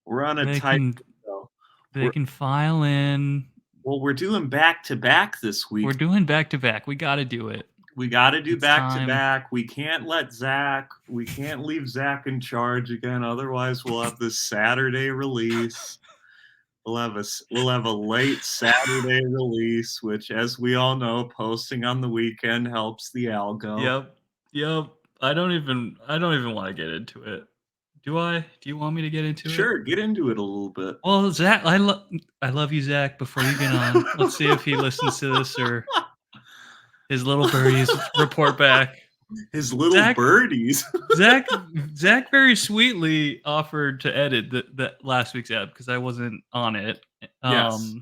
We're on a They tight can window. they can file in. Well, we're doing back-to-back this We're week. doing back-to-back. We gotta do it. We gotta do It's time. back-to-back. We can't leave Zach in charge again, otherwise we'll have this Saturday release. We'll have a late Saturday release, which, as we all know, posting on the weekend helps the algo. Yep. I don't even wanna get into it. Do I? Do you want me to get into it? Sure, get into it a little bit. Well, Zach, I love you, Zach. Before you get on, let's see if he listens to this or his little birdies report back. His little birdies. Zach very sweetly offered to edit the last week's app because I wasn't on it. Yes.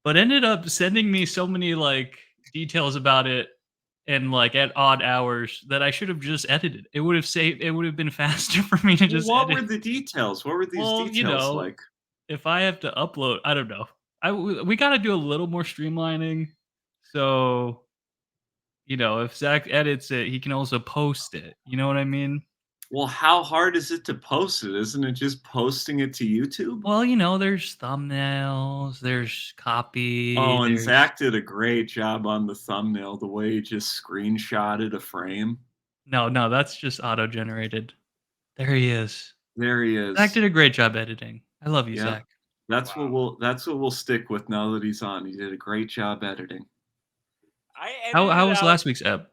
But ended up sending me so many like details about it and like at odd hours that I should have just edited. It would have been faster for me to just What edit. were the details? What were these details like? If I have to upload, I don't know. We got to do a little more streamlining. So, if Zach edits it, he can also post it. You know what I mean? Well, how hard is it to post it? Isn't it just posting it to YouTube? Well, there's thumbnails, there's copy. Oh, and Zach did a great job on the thumbnail, the way he just screenshotted a frame. No, that's just auto-generated. There he is. There he is. Zach did a great job editing. I love you, Zach. That's what we'll stick with now that he's on. He did a great job editing. How was last week's ep?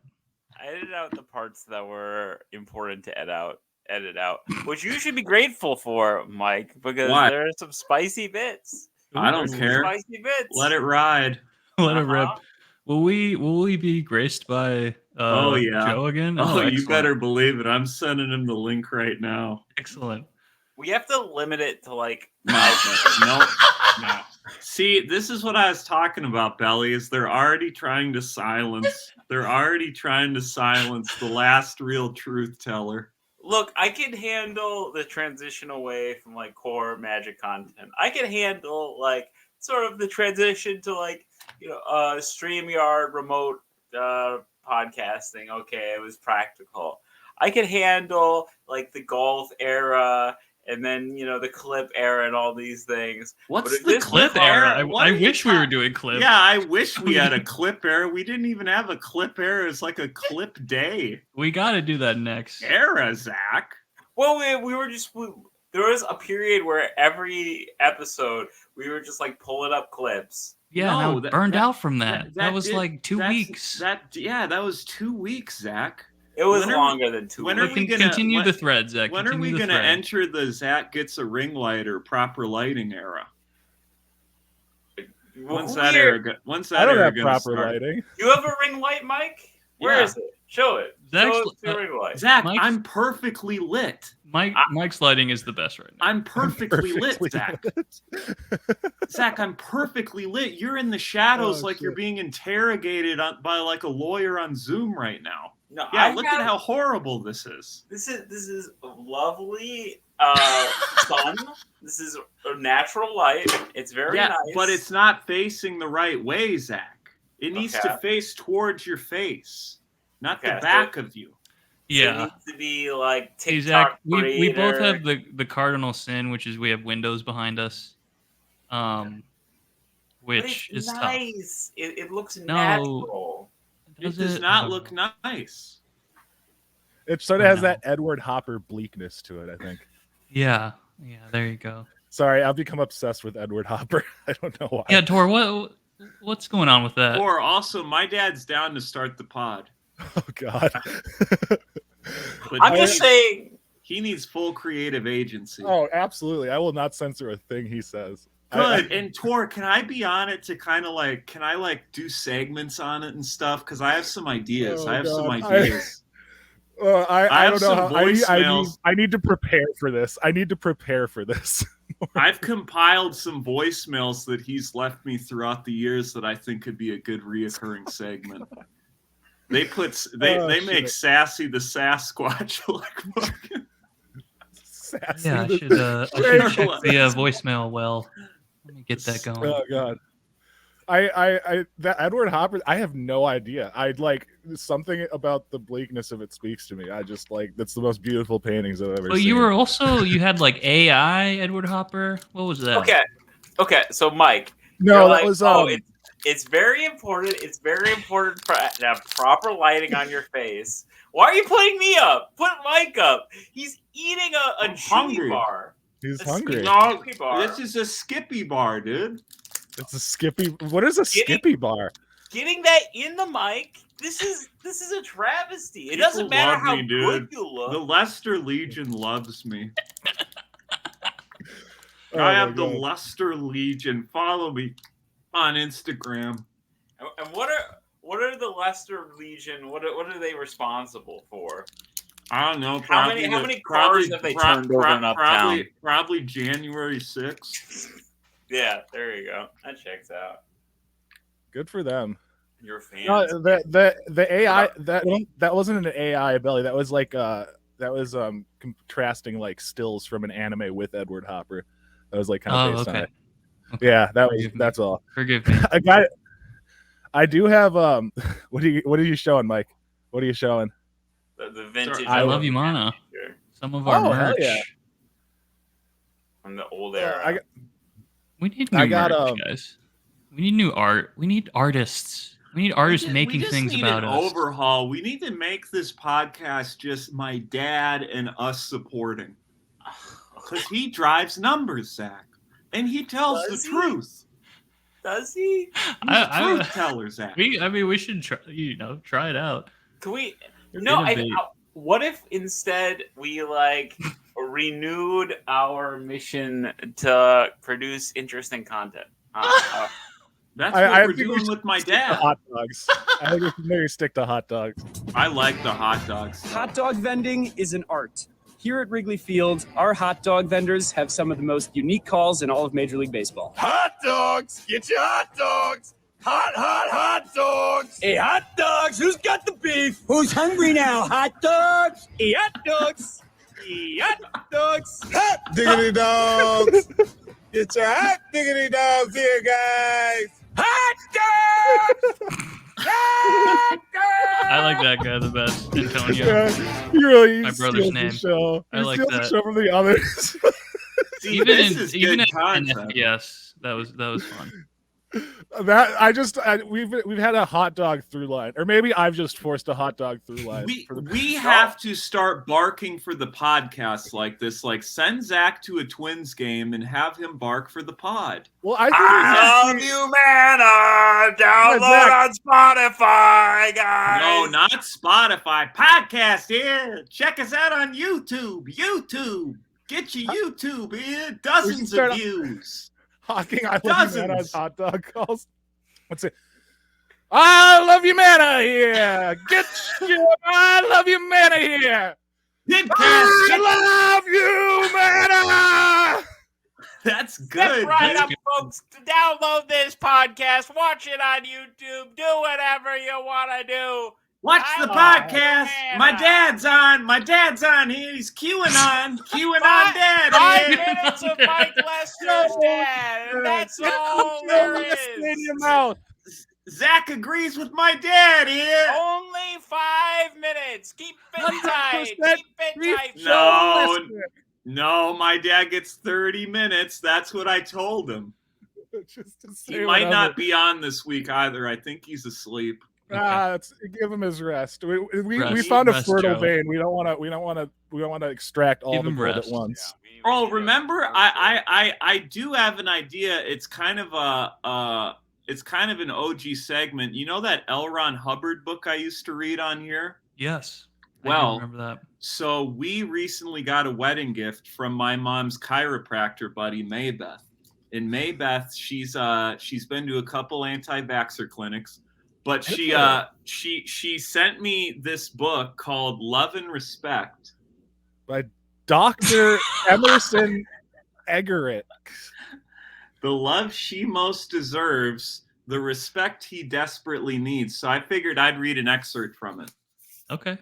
I edited out the parts that were important to edit out, which you should be grateful for, Mike, because there are some spicy bits. I don't care. Spicy bits. Let it ride. Let it rip. Will we be graced by Joe again? Oh, you better believe it. I'm sending him the link right now. Excellent. We have to limit it to like 5 minutes. No. See, this is what I was talking about, Belly, is they're already trying to silence the last real truth teller. Look, I can handle the transition away from like core Magic content. I can handle like sort of the transition to like, StreamYard remote podcasting. Okay, it was practical. I can handle like the golf era and then, the clip era and all these things. What's the clip era? I wish we were doing clip. Yeah, I wish we had a clip era. We didn't even have a clip era. It's like a clip day. We got to do that next. Era, Zach. Well, there was a period where every episode we were just like pulling up clips. Yeah, burned out from that. That was like 2 weeks. That was 2 weeks, Zach. It was longer than 2 weeks. When are we gonna continue the thread, Zach? When are we gonna enter the Zach gets a ring light or proper lighting era? When's that era gonna start? Lighting. You have a ring light, Mike? Where is it? Show it. Show us your ring light. Zach, I'm perfectly lit. Mike's lighting is the best right now. I'm perfectly lit, Zach. Zach, I'm perfectly lit. You're in the shadows like you're being interrogated by like a lawyer on Zoom right now. No, look at how horrible this is. This is lovely sun. This is a natural light. It's very nice. But it's not facing the right way, Zach. It needs to face towards your face, not the back of you. Yeah. It needs to be like TikTok. We both have the cardinal sin, which is we have windows behind us. Which is nice. Tough. It looks natural. It does not look nice. It sort of has that Edward Hopper bleakness to it, I think. Yeah, there you go. Sorry, I've become obsessed with Edward Hopper. I don't know why. Yeah, Tor, what's going on with that? Tor, also, my dad's down to start the pod. Oh, God. I'm just saying. He needs full creative agency. Oh, absolutely. I will not censor a thing he says. Good. And Tor, can I be on it to kind of like, can I like do segments on it and stuff? Because I have some ideas. I don't know how. I need to prepare for this. I've compiled some voicemails that he's left me throughout the years that I think could be a good reoccurring segment. They make Sassy the Sasquatch look fucking Sassy. Yeah, I should check the voicemail well. Let me get that going. Oh, God. that Edward Hopper, I have no idea. I'd like something about the bleakness of it speaks to me. I just like that's the most beautiful paintings I've ever But seen. you had like AI Edward Hopper. What was that? Okay. So Mike, No, that like, was it's very important. It's very important to have proper lighting on your face. Why are you putting me up? Put Mike up. He's eating a chewy hungry. bar. He's hungry. No, Skippy bar. this is a Skippy bar, dude. It's a Skippy. What is a Skippy bar? Getting that in the mic. This is a travesty. It People doesn't matter love how me, good dude. you look. The Leicester Legion loves me. Oh I my have the God. Leicester Legion. Follow me on Instagram. And what are the Leicester Legion? What are they responsible for? I don't know. How many cars have they turned over in Uptown? Probably January 6th. Yeah, there you go. That checks out. Good for them. Your fans. No, the AI that wasn't an AI ability. That was like contrasting like stills from an anime with Edward Hopper. That was like kind of based on it. Okay. Yeah, Forgive me. that's all. Forgive me. I do have what are you showing, Mike? What are you showing? The vintage. I love you, Mana. Some of our hell merch. yeah. From the old era. We need new merch, guys. We need new art. We need artists. We need artists making things about us. We need an overhaul. We need to make this podcast just my dad and us supporting. Because he drives numbers, Zach. And he tells the truth. Does he? He's a truth teller, Zach. We should try it out. Can we? No, what if instead we like renewed our mission to produce interesting content? That's what we're doing with my dad. Hot dogs. I think we should maybe stick to hot dogs. I like the hot dogs. Hot dog vending is an art. Here at Wrigley Field, our hot dog vendors have some of the most unique calls in all of Major League Baseball. Hot dogs! Get your hot dogs! Hot dogs! Hey, hot dogs! Who's got the beef? Who's hungry now? Hot dogs! Hey, hot dogs! Hey, hot dogs! Hot diggity dogs! Get your hot diggity dogs here, guys! Hot dogs! Hot dogs! I like that guy the best, Antonio. Yeah, he really My brother's steals name. The show. I He like steals that. the show from the others. See, even this in is good content. FPS, that was fun. We've had a hot dog through line, or maybe I've just forced a hot dog through line. We have to start barking for the podcast like this. Like send Zach to a Twins game and have him bark for the pod. Well, I I think love you, man. Download on Spotify, guys. No, not Spotify. Podcast here. Check us out on YouTube. Get your YouTube in. Dozens of views. Hawking, I love you, man, Dozens. on hot dog calls. What's it? I love you, man, out here. Get you. I love you, man, out here. I love you, man. That's good. Step right dude. up, folks. Download this podcast. Watch it on YouTube. Do whatever you want to do. Watch the podcast. My dad's on here. He's queuing on dad. 5 here. minutes of Mike Lester's dad. And that's all there is. Zach agrees with my dad here. Only 5 minutes. Keep it tight. 100% Keep it tight. No, my dad gets 30 minutes. That's what I told him. Just to He say might whatever. not be on this week either. I think he's asleep. Give him his rest. We Rest. found a Rest, fertile Joe. vein. We don't want to extract all Give the him blood rest. at once. Oh, remember, I do have an idea. It's kind of an OG segment. You know that L. Ron Hubbard book I used to read on here? Yes. I do Well, remember that. So we recently got a wedding gift from my mom's chiropractor buddy, Maybeth. And Maybeth, she's been to a couple anti-vaxxer clinics, but she sent me this book called Love and Respect By Dr. Emerson Eggerick. The love she most deserves, the respect he desperately needs. So I figured I'd read an excerpt from it. Okay.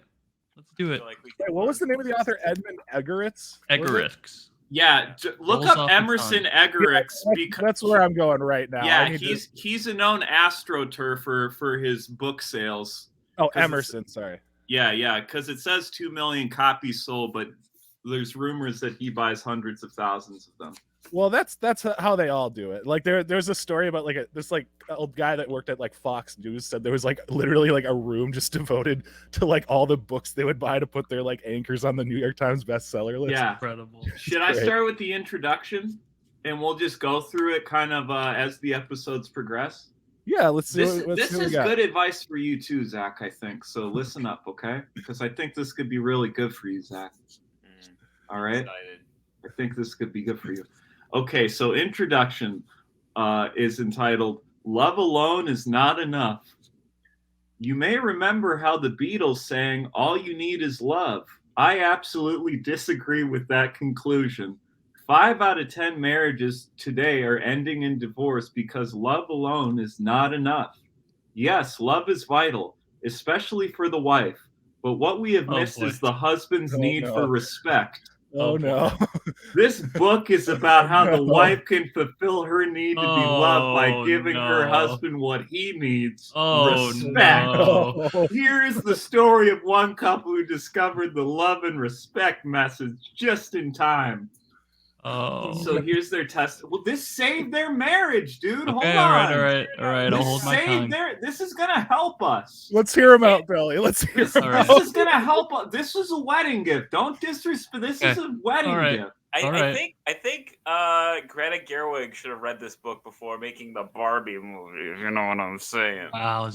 Let's do it. Wait, what was the name of the author? Edmund Eggeritz? Eggerichs. Yeah, look Rolls up off the Emerson tongue. Eggerichs. That's where I'm going right now. Yeah, he's a known astroturfer for his book sales. Emerson, sorry. Yeah, because it says 2 million copies sold, but there's rumors that he buys hundreds of thousands of them. Well, that's how they all do it. Like there's a story about this old guy that worked at like Fox News said there was like literally like a room just devoted to like all the books they would buy to put their like anchors on the New York Times bestseller list. Yeah, Incredible. Should I start with the introduction, and we'll just go through it kind of as the episodes progress? Yeah, let's see. This is good advice for you too, Zach. I think so. Listen up, okay? Because I think this could be really good for you, Zach. All right. I think this could be good for you. Okay, so introduction is entitled "Love Alone Is Not Enough." You may remember how the Beatles sang "All You Need Is Love." I absolutely disagree with that conclusion. 5 out of 10 marriages today are ending in divorce because love alone is not enough. Yes, love is vital, especially for the wife. But what we have missed is the husband's need for respect. Oh no. This book is about how the wife can fulfill her need to be loved by giving her husband what he needs. Respect. No. Here is the story of one couple who discovered the love and respect message just in time. So here's their test. Well, this saved their marriage, dude. Hold on. All right. I'll hold my tongue. This is gonna help us. Let's hear him out, Billy. Let's hear him out. This is gonna help us. This was a wedding gift. Don't disrespect. This is a wedding gift. I think Greta Gerwig should have read this book before making the Barbie movie. If you know what I'm saying. Wow,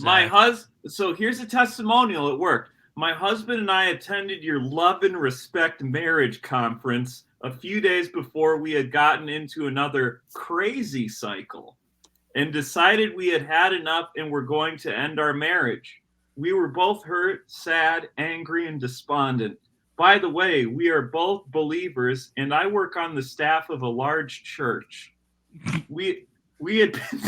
So here's a testimonial. It worked. My husband and I attended your Love and Respect marriage conference a few days before we had gotten into another crazy cycle and decided we had had enough and were going to end our marriage. We were both hurt, sad, angry, and despondent. By the way, we are both believers, and I work on the staff of a large church. We had been...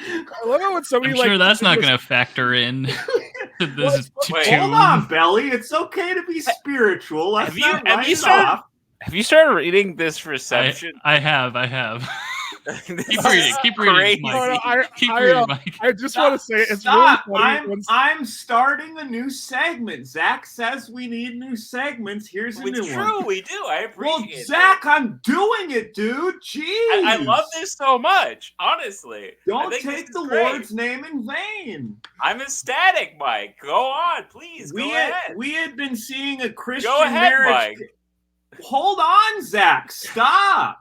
I love it when somebody I'm sure that's not going to factor in. Hold on, Belly. It's okay to be spiritual. Have you started reading this reception? I have. Keep reading, Mike. Keep reading, Mike. I just want to say it's really funny. I'm starting a new segment. Zach says we need new segments. Here's a new one. It's true, we do. I appreciate it. Zach, I'm doing it, dude. Jeez. I love this so much, honestly. Don't take the Lord's name in vain. I'm ecstatic, Mike. Go on, please. Go ahead. We had been seeing a Christian Go ahead, marriage. Mike. Hold on, Zach. Stop.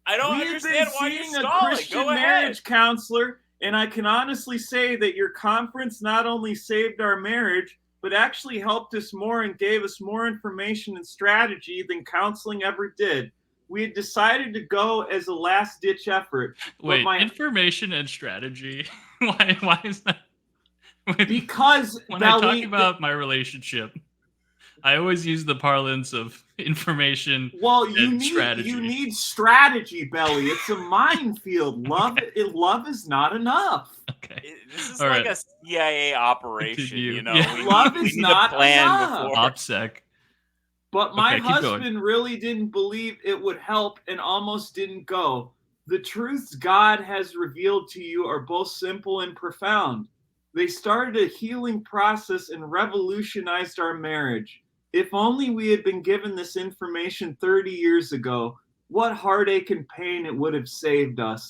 I don't understand why you're stalling. A Christian marriage counselor, and I can honestly say that your conference not only saved our marriage, but actually helped us more and gave us more information and strategy than counseling ever did. We had decided to go as a last-ditch effort. Wait, information and strategy? Why is that? Because when I talk about my relationship, I always use the parlance of information and strategy. You need strategy, Belly. It's a minefield. Love is not enough. Okay. This is like a CIA operation, you know. Yeah. Love is not enough. OPSEC. But my husband really didn't believe it would help and almost didn't go. The truths God has revealed to you are both simple and profound. They started a healing process and revolutionized our marriage. If only we had been given this information 30 years ago, what heartache and pain it would have saved us.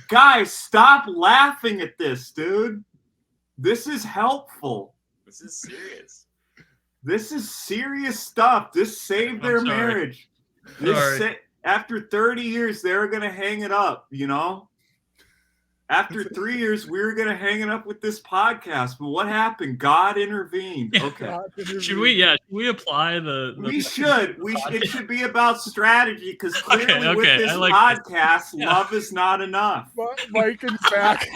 Guys, stop laughing at this, dude. This is helpful. This is serious. This is serious stuff. This saved their marriage. After 30 years, they were going to hang it up, you know? After 3 years, we were going to hang it up with this podcast. But what happened? God intervened. Okay. Should we apply the we should. It should be about strategy because clearly with this podcast, love is not enough. Mike and Zach.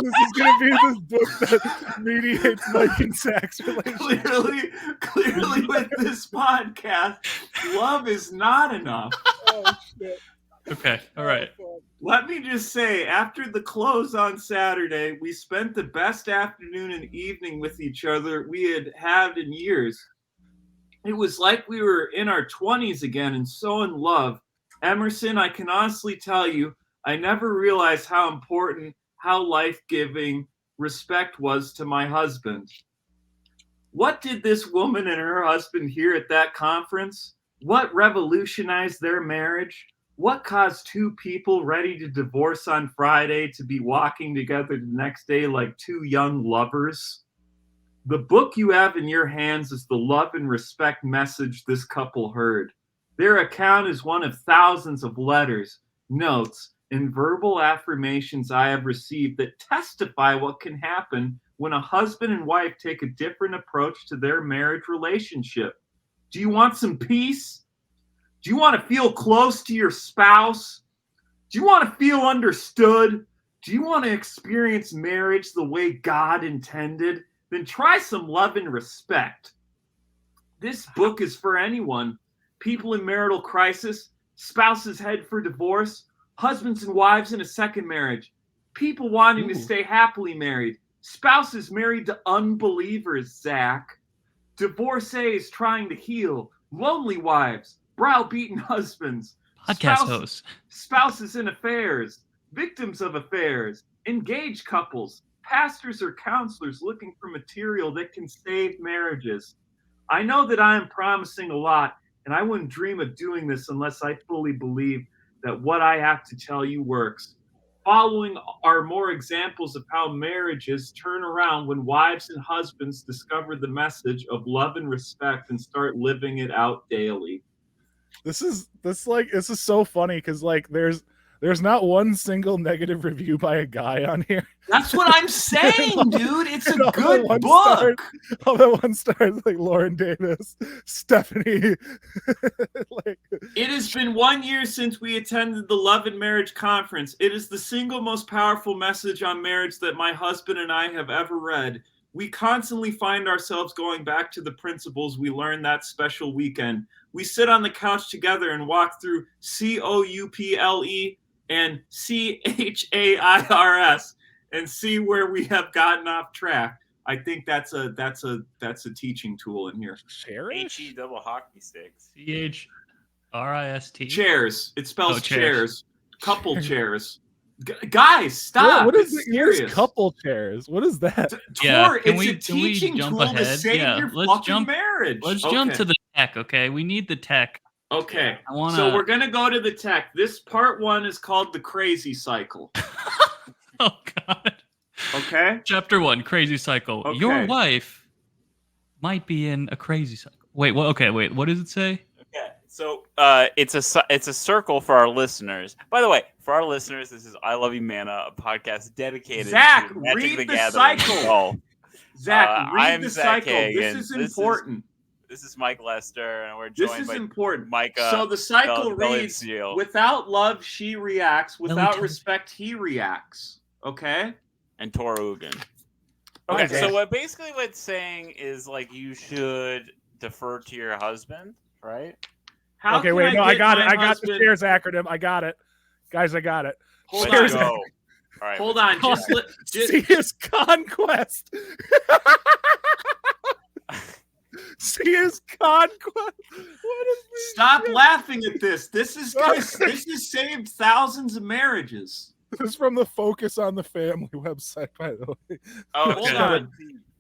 This is going to be this book that mediates Mike and Zach's relationship. Clearly with this podcast, love is not enough. Oh, shit. Okay. All right. Let me just say, after the close on Saturday, we spent the best afternoon and evening with each other we had in years. It was like we were in our 20s again and so in love. Emerson, I can honestly tell you, I never realized how important, how life-giving respect was to my husband. What did this woman and her husband hear at that conference? What revolutionized their marriage? What caused two people ready to divorce on Friday to be walking together the next day like two young lovers? The book you have in your hands is the love and respect message this couple heard. Their account is one of thousands of letters, notes, and verbal affirmations I have received that testify what can happen when a husband and wife take a different approach to their marriage relationship. Do you want some peace? Do you want to feel close to your spouse? Do you want to feel understood? Do you want to experience marriage the way God intended? Then try some love and respect. This book is for anyone. People in marital crisis, spouses head for divorce, husbands and wives in a second marriage, people wanting to stay happily married, spouses married to unbelievers, Zach, divorcees trying to heal, lonely wives, browbeaten husbands, Podcast hosts, spouses in affairs, victims of affairs, engaged couples, pastors or counselors looking for material that can save marriages. I know that I am promising a lot, and I wouldn't dream of doing this unless I fully believe that what I have to tell you works. Following are more examples of how marriages turn around when wives and husbands discover the message of love and respect and start living it out daily. This is so funny because like there's not one single negative review by a guy on here. That's what I'm saying, dude. It's a good book. All the one stars like Lauren Davis, Stephanie. Like, it has been 1 year since we attended the Love and Marriage Conference. It is the single most powerful message on marriage that my husband and I have ever read. We constantly find ourselves going back to the principles we learned that special weekend. We sit on the couch together and walk through COUPLE and CHAIRS and see where we have gotten off track. I think that's a teaching tool in here. Cherish? HE double hockey sticks. CHRIST. Chairs. It spells chairs. chairs. Couple chairs. Guys, stop. What is it's serious. Couple chairs? What is that? Tor, it's a teaching tool ahead? to save your fucking marriage. Let's jump to the tech, okay? We need the tech. Okay, so we're going to go to the tech. This part 1 is called the crazy cycle. Oh, God. Okay. Chapter 1, crazy cycle. Okay. Your wife might be in a crazy cycle. Wait, what does it say? Okay, so it's a circle for our listeners. By the way, for our listeners, this is I Love You Mana, a podcast dedicated Zach, to Magic read the the Gathering. cycle. Zach, read the Zach cycle. Kagan. This is important. This is Mike Lester, and we're joined by important. Micah. So the cycle reads, without love, she reacts. Without respect, he reacts. Okay? And Tor Uggen. Okay, so what it's saying is, like, you should defer to your husband, right? I got it. I got the Shares acronym. I got it. Guys, I got it. Hold on. All right. Hold on. See his conquest. See his conquest. What is this? Stop laughing at this. This has saved thousands of marriages. This is from the Focus on the Family website, by the way. Oh, hold on.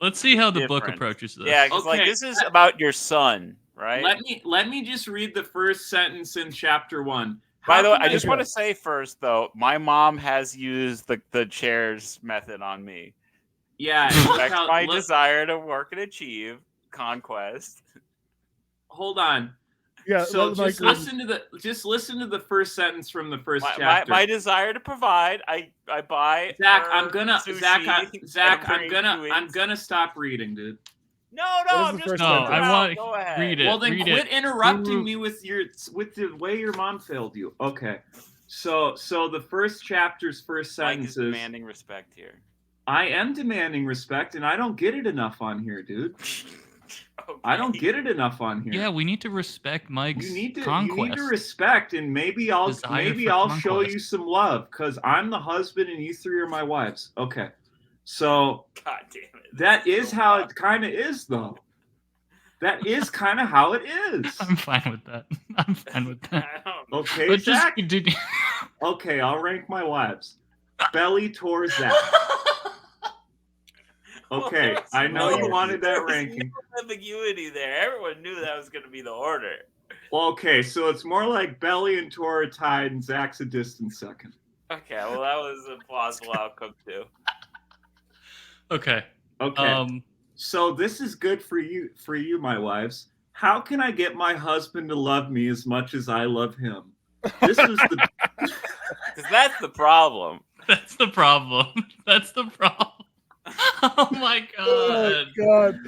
Let's see how the book approaches this. Yeah, because like this is about your son, right? Let me just read the first sentence in chapter 1. By the way, I just want to say first, though, my mom has used the chairs method on me. Yeah, that's my desire to work and achieve conquest. Hold on. Yeah, so just listen to the first sentence from the first chapter. My desire to provide. I buy. Zach, I'm gonna stop reading, dude. No, I'm just I want to read it. Well, then read quit it. interrupting me with the way your mom failed you. Okay, so the first chapter's first sentence is demanding respect here. I am demanding respect, and I don't get it enough on here, dude. Okay. I don't get it enough on here. Yeah, we need to respect Mike's conquest. You need to respect, and maybe I'll show you some love because I'm the husband and you three are my wives. Okay, so God damn it, that is how it kind of is, though. That is kind of how it is. I'm fine with that. I'm fine with that. I don't know. Okay, But just Zach. continue. Okay, I'll rank my wives. Belly, Tor, Zach. Okay, Well, I know you no- wanted there that was ranking. No ambiguity there. Everyone knew that was going to be the order. Well, okay, so it's more like Belly and Tor are tied, and Zach's a distant second. Okay, well that was a plausible outcome too. Okay. Okay, so this is good for you, my wives. How can I get my husband to love me as much as I love him? This was the Because that's the problem. That's the problem. That's the problem. Oh my Oh god. God.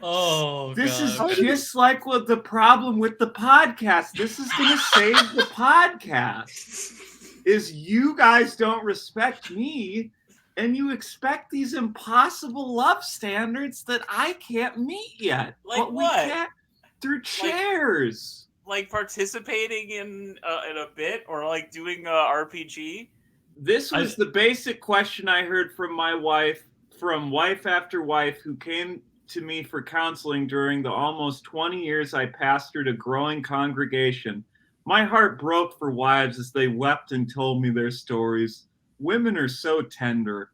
Oh This god. is just like what the problem with the podcast. This is going to save the podcast. Is you guys don't respect me, and you expect these impossible love standards that I can't meet yet. Like but what? We can't through chairs. Like participating in a bit or like doing a RPG. This was the basic question I heard from my wife, from wife after wife, who came to me for counseling during the almost 20 years I pastored a growing congregation. My heart broke for wives as they wept and told me their stories. Women are so tender.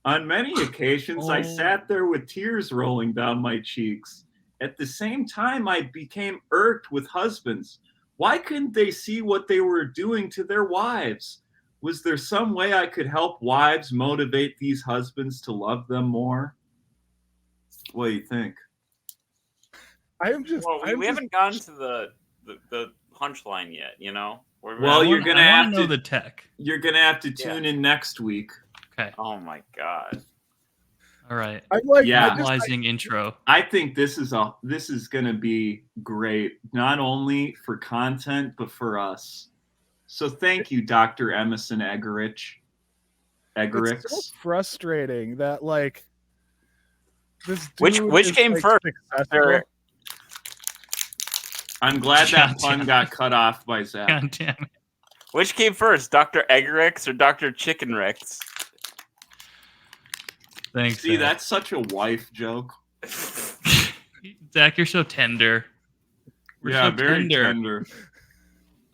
On many occasions, I sat there with tears rolling down my cheeks. At the same time, I became irked with husbands. Why couldn't they see what they were doing to their wives? Was there some way I could help wives motivate these husbands to love them more? What do you think? Well, we haven't gotten to the punchline yet, you know? Well, you're gonna have to know the tech. You're gonna have to tune in next week. Okay. Oh my god. All right. I'm like, Analyzing intro. I think this is gonna be great, not only for content but for us. So thank you, Dr. Emerson Egerich. It's so frustrating that like this dude which is, came like, first? successful. I'm glad that pun got cut off by Zach. God damn it. Which came first, Dr. Eggerix or Dr. Chicken Rex? Thanks. See, that's such a wife joke. Zach, you're so tender. We're Yeah, so very tender.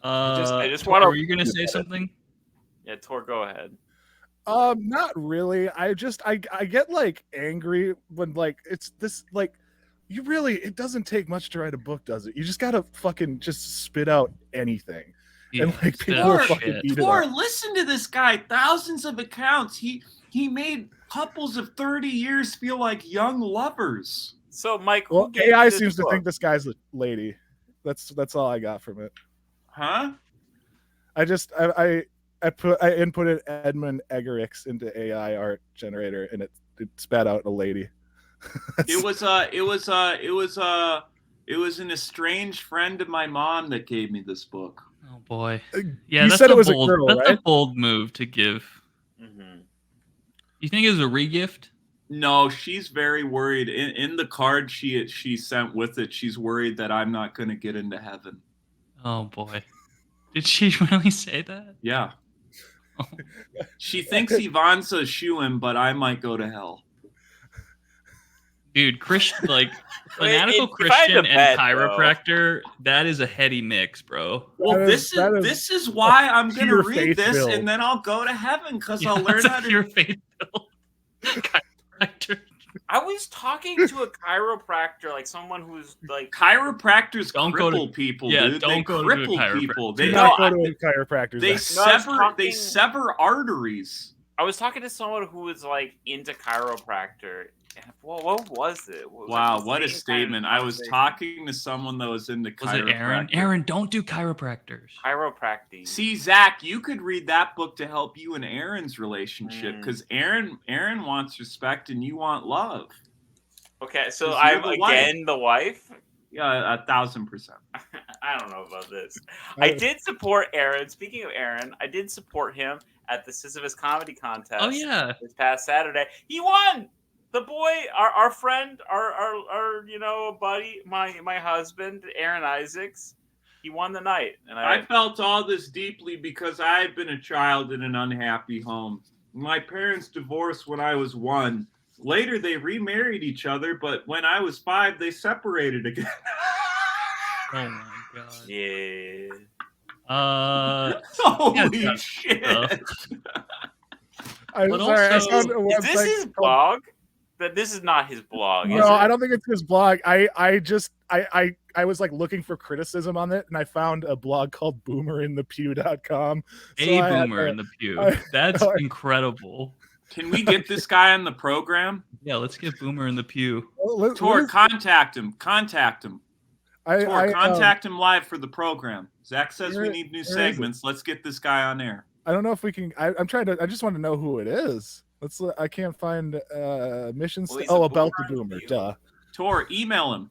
I just Tor, want to. were you gonna say something? Yeah, Tor, go ahead. Not really. I get like angry when like it's this like it doesn't take much to write a book, does it? You just gotta fucking just spit out anything. Yeah, and like people Tor, are fucking eat it Tor, up. listen to this guy. Thousands of accounts. He made couples of 30 years feel like young lovers. So, Mike, Well, who gave AI you this seems to book? think this guy's a lady. That's all I got from it. Huh? I inputted Edmund Egerix into AI art generator and it spat out a lady. It was an estranged friend of my mom that gave me this book. Oh boy. Yeah, You that's said a it was bold, a girl, that's right? a bold move to give. Mm-hmm. You think it was a regift? No, she's very worried. In the card she sent with it, she's worried that I'm not going to get into heaven. Oh boy. Did she really say that? Yeah. Oh. She thinks Ivan's a shoo-in, but I might go to hell. Dude, Christian, like Wait, fanatical if I had to Christian bet, and chiropractor, that is a heady mix, bro. Well, That is this is why I'm going to pure read this, faith-filled. and then I'll go to heaven because Yeah, I'll learn that's how a to. pure faith filled chiropractor. I was talking to a chiropractor, like someone who's like Chiropractors Don't go to- cripple people, yeah, dude. don't They go to a cripple people. chiropractor. They Do No, not go I- to a chiropractor. they Zach. talking- sever arteries. I was talking to someone who was like into chiropractor. And, well, what was it? Was it Wow, the what a same kind statement! of I was conversation? talking to someone that was into Was chiropractor. it Aaron? Aaron, don't do chiropractors. Chiropractic. See, Zach, you could read that book to help you and Aaron's relationship because Aaron wants respect and you want love. Okay, so 'Cause I'm you're the wife. again the wife. Yeah, 1,000%. I don't know about this. I did support Aaron. Speaking of Aaron, I did support him at the Sisyphus Comedy Contest. Oh yeah. This past Saturday, he won. The boy, our friend, our buddy, my husband, Aaron Isaacs, he won the night, and I felt all this deeply because I had been a child in an unhappy home. My parents divorced when I was 1. Later, they remarried each other, but when I was 5, they separated again. Oh my god. Yeah. Holy shit! I'm But sorry. I also- found a Is this website his called- blog? That this is not his blog. No, is it? I don't think it's his blog. I was like looking for criticism on it, and I found a blog called boomerinthepew.com. A boomer in the pew. That's incredible. Can we get this guy on the program? Yeah, let's get Boomer in the pew. Tor, contact him. Contact him. Tor, contact him live for the program. Zach says we need new segments. Let's get this guy on air. I don't know if we can. I'm trying to. I just want to know who it is. I can't find missions. Well, about the Boomer in the boomer. Pew. Duh. Tor, email him.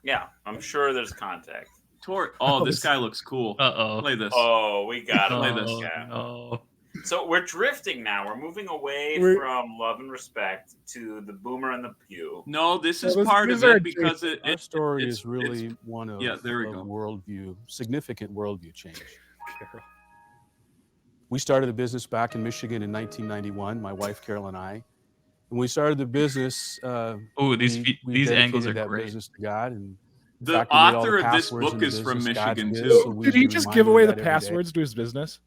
Yeah, I'm sure there's contact. Tor. Oh, this guy looks cool. Uh-oh. Play this. Oh, we got Play it. this. Yeah. No. So we're drifting now. We're moving away We're- from Love and Respect to the Boomer and the Pew. No, this is No, this- part these of are it because Our story it's- is really one of, there we of go. significant worldview change. We started the business back in Michigan in 1991, my wife Carol and I. When we started the business, Oh, we these angles dedicated are that great. business to God. And in The fact, we made all author the of this passwords in book the is from business God's Michigan, biz, too. so we Did he be just reminded give away of the that every day. passwords to his business?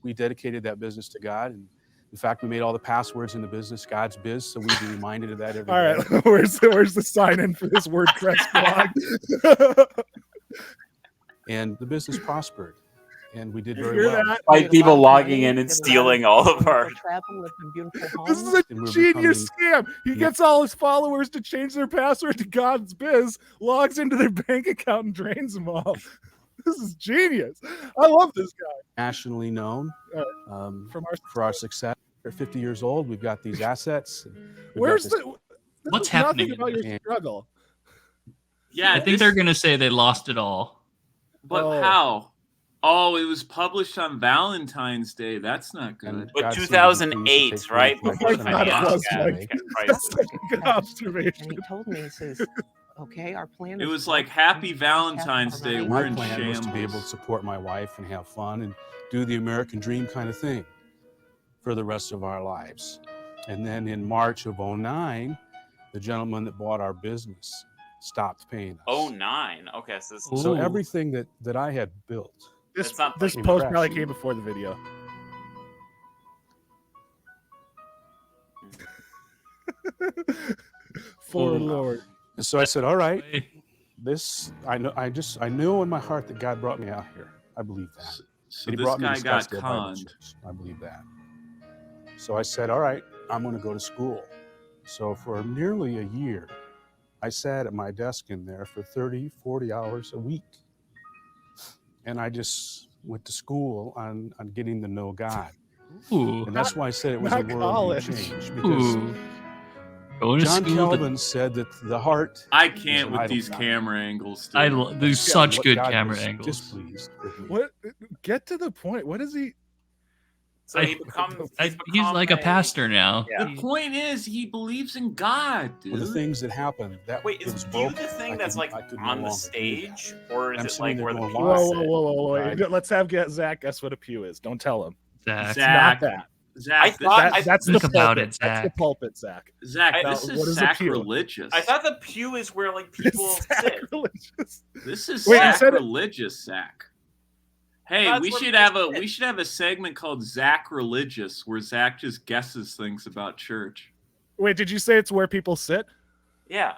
We dedicated that business to God, and in fact, we made all the passwords in the business God's biz, so we'd be reminded of that every All day. right, where's the sign in for this WordPress blog? And the business prospered, and we did You very hear well. that? Like people logging in and stealing all of our. This is a And we're genius scam. He gets all his followers to change their password to God's biz, logs into their bank account, and drains them all. This is genius. I love this guy. Nationally known From for our success. We're 50 years old. We've got these assets. Where's this, the? What's Nothing happening about in your struggle. Yeah, I think they're going to say they lost it all. But Oh. how? Oh, it was published on Valentine's Day. That's not good. and But God seemed to 2008, pleased to take right? 25% Oh my of God, the it was, assets. Mike. Prices. That's such a good And observation. he told me, he says, okay, our plan It is was to like work Happy on Valentine's half our Day. money. We're My in plan was to be able to shambles. support my wife and have fun and do the American dream kind of thing for the rest of our lives. And then in March of 2009, the gentleman that bought our business stopped paying us. 09. Okay, so this Ooh. So everything that I had built, It's not This like post impressed. probably came before the video. For Ooh. Lord. so I said, all right, Hey, this I know in my heart that God brought me out here. I believe that. So And he this brought me guy to got Scottsdale Bible conned. Church. I believe that. So I said, all right, I'm going to go to school. So for nearly a year, I sat at my desk in there for 30, 40 hours a week. And I just went to school on getting to know God. Ooh. And that's why I said it was a not worldview college. change. Because Ooh. Going to John school. Calvin said that the heart I is can't an with idol these god. camera angles. I dude. there's Yeah, such what good God camera was angles. displeased with me. What? Get to the point. What is he? So he becomes. He's become like a pastor now. Yeah. The point is, he believes in God, dude. Well, the things that happened, that Wait, it is was Pew broken. the thing I that's couldn't- like I could no on the longer do stage, that. or I'm is it sitting like there where the going, pew wow. is Whoa, sit? whoa, whoa, whoa! Right. Let's have Zach guess what a pew is. Don't tell him. Zach. It's Zach, not that. Zach, I this, thought- That's the Think about pulpit. it, That's the Zach. pulpit, Zach. Zach, I- this Now, is what is a pew? sacrilegious. I thought the pew is where like people sit. Sacrilegious. This is Wait, you said it- sacrilegious, Zach. Hey, That's we where should people have sit. a segment called Zach Religious, where Zach just guesses things about church. Wait, did you say it's where people sit? Yeah.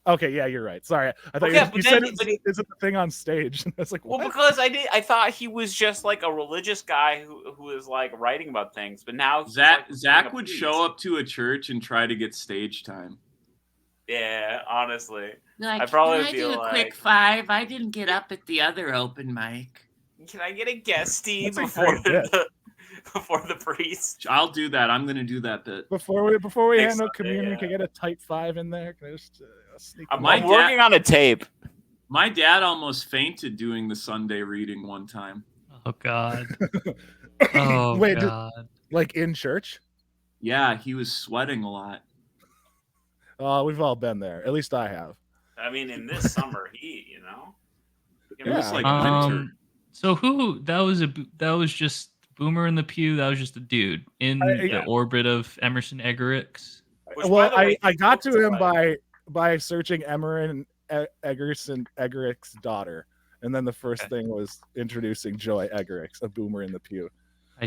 Okay, yeah, you're right. Sorry, I thought Yeah, you but said then- but he- is it the thing on stage? I was like, Well, what? because I thought he was just like a religious guy who is like writing about things, but now he's, Zach like, Zach doing a would priest. show up to a church and try to get stage time. Yeah, honestly. Like, I probably can would I be do a like- quick 5? I didn't get up at the other open mic. Can I get a guesty That's a before great the before the priest? I'll do that. I'm gonna do that bit. Before we Next hand out Sunday, communion, yeah. can I get a type 5 in there? Can I just sneak? I'm, My I'm dad- working on a tape. My dad almost fainted doing the Sunday reading one time. Oh God. Oh Wait, God. like in church? Yeah, he was sweating a lot. We've all been there. At least I have. I mean, in this summer heat, you know. It was Yeah. like winter. So who that was just Boomer in the Pew, that was just a dude in the orbit of Emerson Eggerichs. Which, Well, by the way, I got looks to him alike. by searching Emerson Eggerichs' daughter, and then the first thing was introducing Joy Eggerichs, a Boomer in the Pew.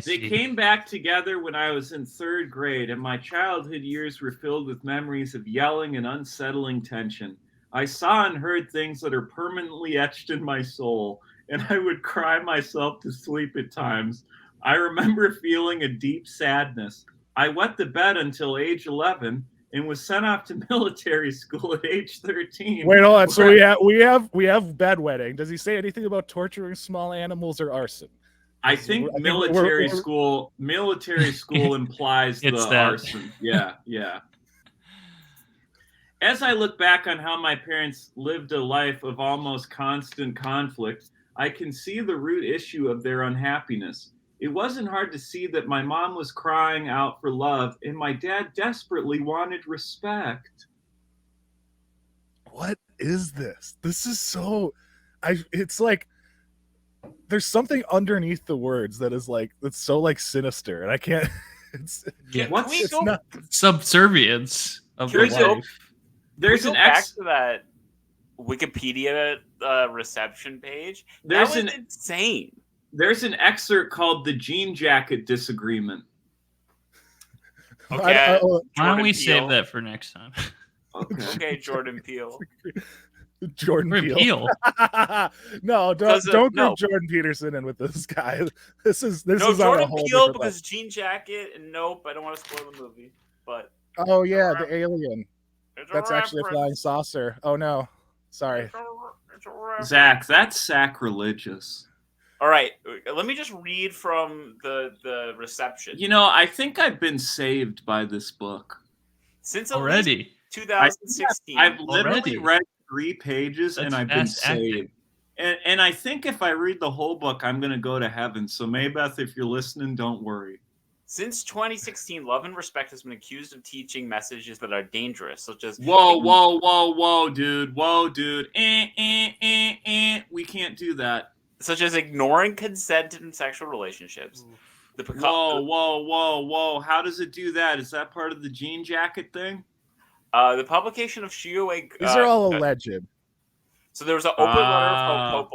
They came back together when I was in 3rd grade, and my childhood years were filled with memories of yelling and unsettling tension. I saw and heard things that are permanently etched in my soul, and I would cry myself to sleep at times. I remember feeling a deep sadness. I wet the bed until age 11 and was sent off to military school at age 13. Wait, hold on. So we have bedwetting. Does he say anything about torturing small animals or arson? I think military school implies the arson. Yeah. As I look back on how my parents lived a life of almost constant conflict, I can see the root issue of their unhappiness. It wasn't hard to see that my mom was crying out for love and my dad desperately wanted respect. What is this? This is so... It's like... There's something underneath the words that is like... It's so like sinister, and I can't... It's not subservience of the life. There's an back to that Wikipedia reception page. That was insane. There's an excerpt called "The Jean Jacket Disagreement." Okay, why don't we save that for next time? Okay, Jordan Peele. Jordan Peele. No, don't group Jordan Peterson in with this guy. This is Jordan on a whole Peele because Jean Jacket and Nope. I don't want to spoil the movie, but oh yeah, the alien. That's actually a flying saucer. Oh no, sorry, Zach. That's sacrilegious. All right, let me just read from the reception. You know, I think I've been saved by this book since already 2016. I've literally read 3 pages and I've been saved. And I think if I read the whole book, I'm going to go to heaven. So Maybeth, if you're listening, don't worry. Since 2016, Love and Respect has been accused of teaching messages that are dangerous, such as whoa, dude. We can't do that. Such as ignoring consent in sexual relationships. Whoa. How does it do that? Is that part of the Jean Jacket thing? The publication of Shioe... These are all alleged. So there was an open letter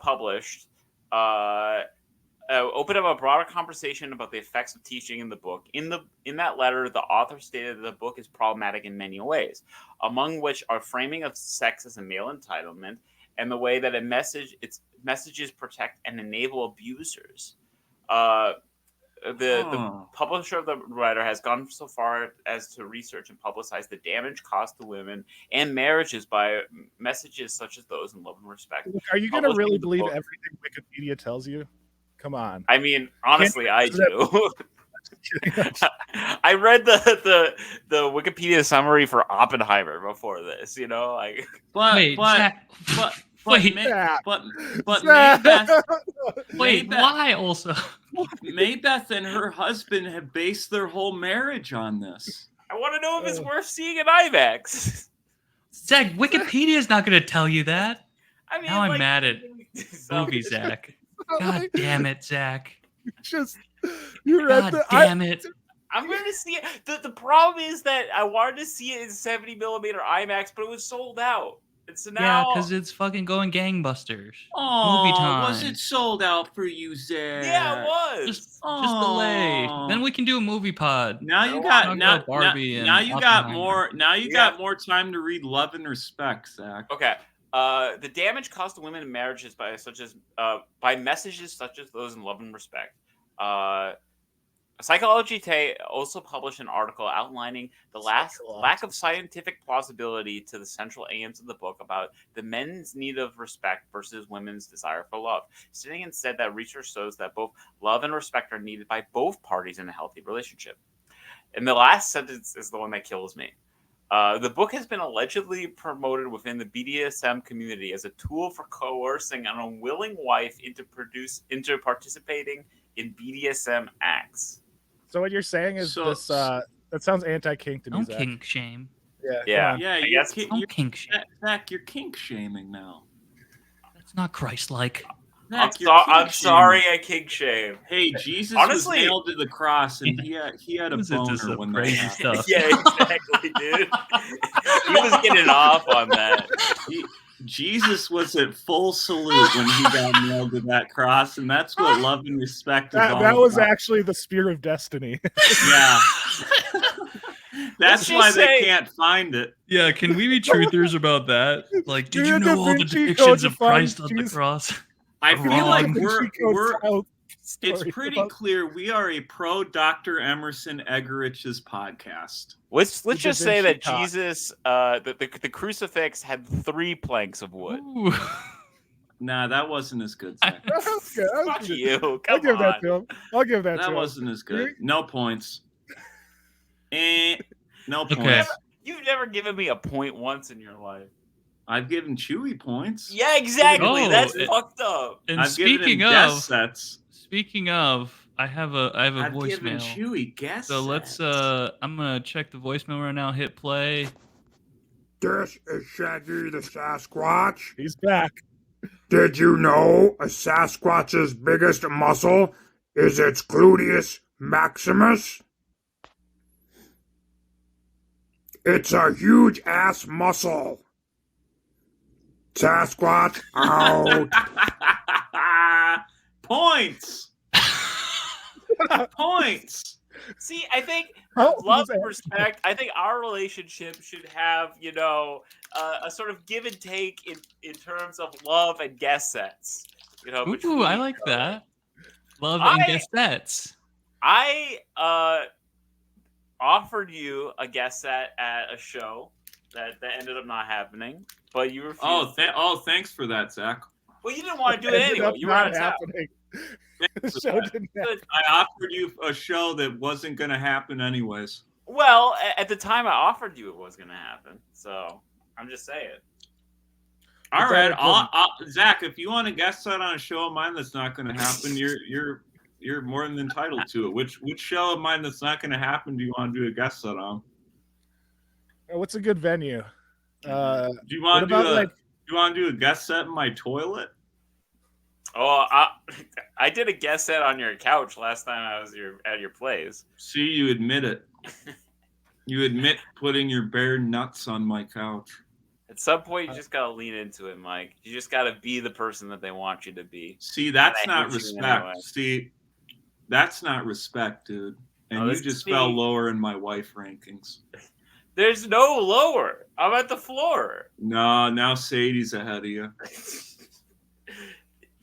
published. Open up a broader conversation about the effects of teaching in the book. In that letter, the author stated that the book is problematic in many ways, among which are framing of sex as a male entitlement and the way that its messages protect and enable abusers. The publisher of the writer has gone so far as to research and publicize the damage caused to women and marriages by messages such as those in Love and Respect. Are you going to really believe everything Wikipedia tells you? Come on. I mean, honestly, I do. I read the Wikipedia summary for Oppenheimer before this, you know, like. Wait, why also? Maybeth and her husband have based their whole marriage on this. I want to know if it's worth seeing in IMAX. Zach, Wikipedia is not going to tell you that. I mean, now I'm mad at movie Zach. God damn it, Zach. You read damn it. I'm going to see it. The problem is that I wanted to see it in 70mm IMAX, but it was sold out. And so now... Yeah, because it's fucking going gangbusters. Oh, movie time. Was it sold out for you, Zach? Yeah, it was. Just delay. Then we can do a movie pod. Now you got Barbie. Now you got more. Now you got more time to read Love and Respect, Zach. Okay. The damage caused to women in marriages by messages such as those in Love and Respect. Psychology Today also published an article outlining the lack of scientific plausibility to the central aims of the book about the men's need of respect versus women's desire for love, stating instead that research shows that both love and respect are needed by both parties in a healthy relationship. And the last sentence is the one that kills me. The book has been allegedly promoted within the BDSM community as a tool for coercing an unwilling wife into participating in BDSM acts. So what you're saying is this? That sounds anti-kink to me. Don't kink shame. Yeah. Don't kink shame. Zach, you're kink shaming now. That's not Christ-like. I'm You're sorry I kink shame. Hey, Jesus Honestly- was nailed to the cross, and he had a Was into boner some when that crazy happened. stuff. Yeah, exactly, dude. He was getting off on that. Jesus was at full salute when he got nailed to that cross, and that's what love and respect is all That was about. actually the spear of destiny. Yeah. Let's That's just why they say- can't find it. Yeah, can we be truthers about that? Like, did you Dude, know all the Da Vinci depictions Code of to find Christ on the Jesus. cross? I Are feel wrong. like Da Vinci Code we're file it's story pretty about- clear we are a pro Dr. Emerson Eggerich's podcast. Let's The just Da say Vinci that Code. Jesus, the crucifix had 3 planks of wood. Ooh. Nah, that wasn't as good. Zach. That was good. That was Fuck good. you! I'll Come give that on. to him. I'll give that to That him. wasn't as good. No points. No Okay. points. You've never given me a point once in your life. I've given Chewy points. Yeah, exactly. Oh, That's it- fucked up. And I've given him speaking guest of, sets. I have a I've given voicemail. Chewy guest So let's sets. I'm gonna check the voicemail right now. Hit play. This is Shaggy the Sasquatch. He's back. Did you know a Sasquatch's biggest muscle is its gluteus maximus? It's a huge ass muscle. Sasquatch out. Points. Points. See, I think How love was and that? respect. I think our relationship should have, a sort of give and take in terms of love and guest sets. Ooh, I like that. Love and guest sets. I offered you a guest set at a show that ended up not happening, but you refused. Thanks for that, Zach. Well, you didn't want to do it Ended anyway. up You were not out of town. happening. The show didn't happen. I offered you a show that wasn't going to happen anyways. Well, at the time I offered you, it was going to happen. So I'm just saying. All right, Zach. If you want a guest set on a show of mine that's not going to happen, you're more than entitled to it. Which show of mine that's not going to happen do you want to do a guest set on? What's a good venue? Do you want what to about, do a guest set in my toilet? Oh, I did a guest set on your couch last time I was at your place. See, you admit it. You admit putting your bare nuts on my couch. At some point, you just gotta lean into it, Mike. You just gotta be the person that they want you to be. See, that's And I not hate you respect. anyway. See, that's not respect, dude. And No, you this just is fell me. lower in my wife rankings. There's no lower. I'm at the floor. No, now Sadie's ahead of you.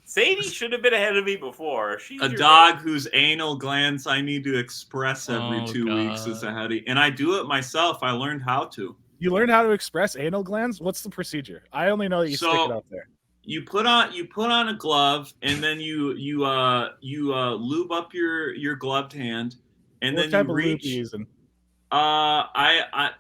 Sadie should have been ahead of me before. She's A your dog whose anal glands I need to express every Oh, 2 weeks is God. ahead of you. And I do it myself. I learned how to. You learn how to express anal glands? What's the procedure? I only know that you stick it up there. You put on a glove, and then you lube up your gloved hand, and What then type you of lube reach. you using? I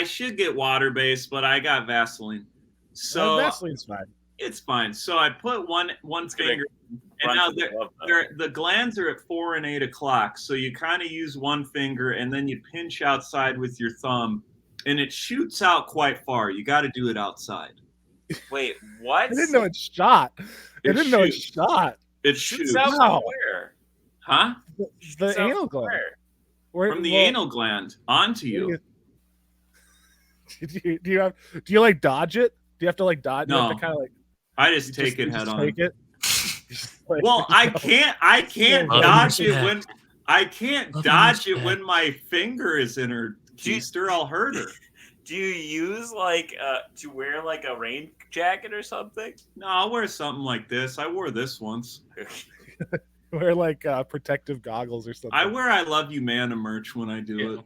should get water based, but I got Vaseline, so Vaseline's fine. it's fine. So I put one gonna finger, and run now through the glove, though. the glands are at 4 and 8 o'clock. So you kind of use one finger, and then you pinch outside with your thumb, and it shoots out quite far. You got to do it outside. Wait, what? I didn't know it shot. I didn't know it shoots. shot. It Shoots shoots, out Wow. from where? huh? The Shoots out anal from gland. where? From the anal gland onto you. Do you have? Do you like dodge it? Do you have to like dodge? You have No. to kind of like I just take it you head just on. Take it. Like, Well, I no. can't Love dodge and it when I can't Love and dodge it respect. when my finger is in her Do you- keister. I'll hurt her. Do you use to wear like a rain jacket or something? No, I'll wear something like this. I wore this once. Wear like protective goggles or something. I wear "I Love You, Man" merch when I do it.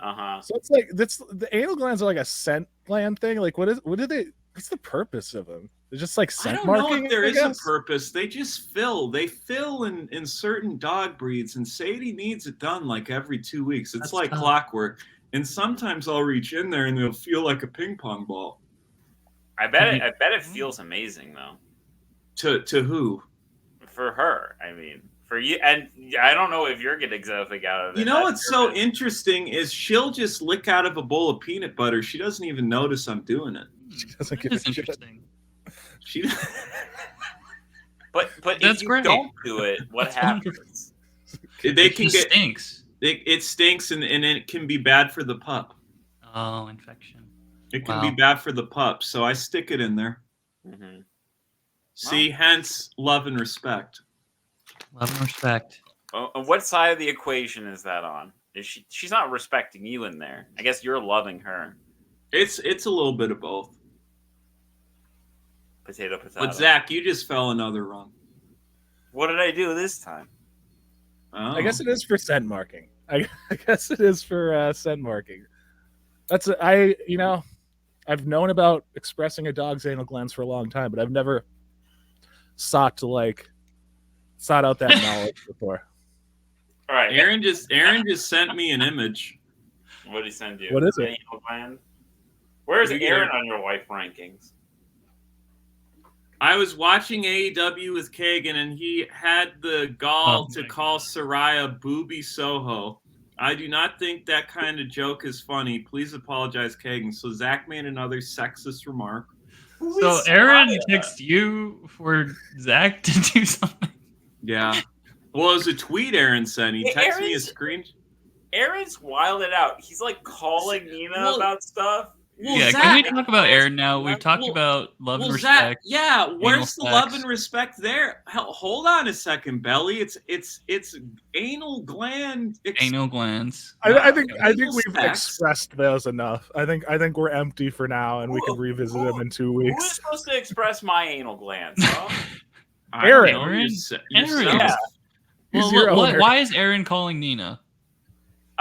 Uh-huh. So it's like that's the anal glands are like a scent gland thing. Like what do they? What's the purpose of them? They're just like I scent don't know marking. if there I is a guess? purpose. They just fill. They fill in certain dog breeds, and Sadie needs it done like every 2 weeks. It's That's like tough. clockwork. And sometimes I'll reach in there and it'll feel like a ping pong ball. I bet it feels amazing though. To who? For her, I mean, for you, and I don't know if you're getting something out of it. You know That's what's your so business. interesting is she'll just lick out of a bowl of peanut butter. She doesn't even notice I'm doing it. She doesn't That give a is shit. interesting. She But That's if you great. don't do it, what That's wonderful. happens? They can get stinks. it stinks and it can be bad for the pup. Oh, infection. It can be bad for the pup, so I stick it in there. Mm-hmm. See, hence love and respect. Love and respect. Oh, and what side of the equation is that on? Is she's not respecting you in there. I guess you're loving her. It's a little bit of both. Potato. But Zach, you just fell another rung. What did I do this time? Oh. I guess it is for scent marking. I guess it is for scent marking. I've known about expressing a dog's anal glands for a long time, but I've never sought out that knowledge before. All right, Aaron just sent me an image. What did he send you? What is it? Anal gland? Where's Aaron on your wife rankings? I was watching AEW with Kagan, and he had the gall to call Soraya Booby Soho. I do not think that kind of joke is funny. Please apologize, Kagan. So Zach made another sexist remark. So Aaron texted you for Zach to do something? Yeah. Well, it was a tweet Aaron sent. He texted me a screen. Aaron's wilded out. He's like calling Nina about stuff. Well, yeah, Zach, can we talk about Aaron now? We've talked about love and respect. Zach, where's the love and respect there? Hell, hold on a second, Belly. It's anal gland. Anal glands. I think we've expressed those enough. I think we're empty for now, and we can revisit them in 2 weeks. Who is supposed to express my anal glands? Huh? Aaron. Aaron. Yeah. Well, why is Aaron calling Nina?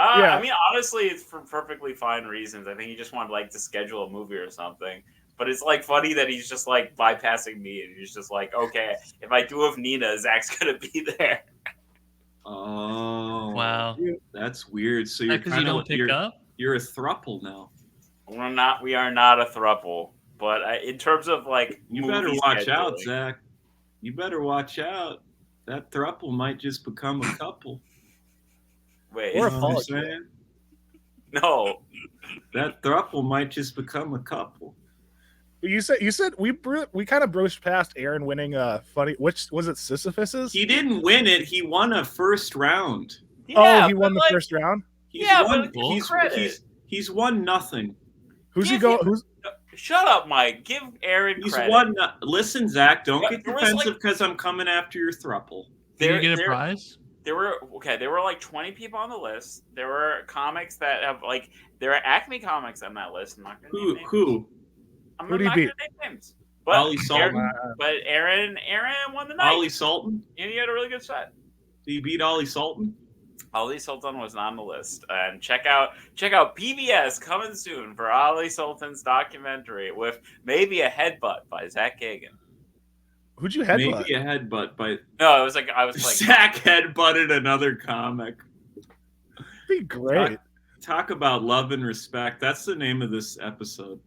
I mean, honestly, it's for perfectly fine reasons. I think he just wanted to schedule a movie or something. But it's funny that he's just bypassing me, and he's just okay, if I do with Nina, Zach's gonna be there. Oh, wow, that's weird. So you're because you don't pick up. You're a throuple now. We're not. We are not a throuple. But in terms of you better watch out, Zach. You better watch out. That throuple might just become a couple. Wait, or you know what I'm saying? No, that throuple might just become a couple. You said we kind of brushed past Aaron winning funny. Which was it? Sisyphus's? He didn't win it. He won a first round. Yeah, he won the first round. He's won nothing. Who's he go? Who's? Shut up, Mike. Give Aaron He's credit. won. Listen, Zach. Don't get defensive because I'm coming after your throuple. Did you get a prize? There were 20 people on the list. There were comics that have there are Acme comics on that list. I'm not gonna name names. Who? I'm not gonna name names. But Ollie Sultan. Aaron won the night. Ollie Sultan. And he had a really good set. Did he beat Ollie Sultan? Ollie Sultan was not on the list. And check out PBS coming soon for Ollie Sultan's documentary with maybe a headbutt by Zach Kagan. Who'd you headbutt? Maybe a headbutt by. No, it was Zach headbutted another comic. Be great. Talk about love and respect. That's the name of this episode.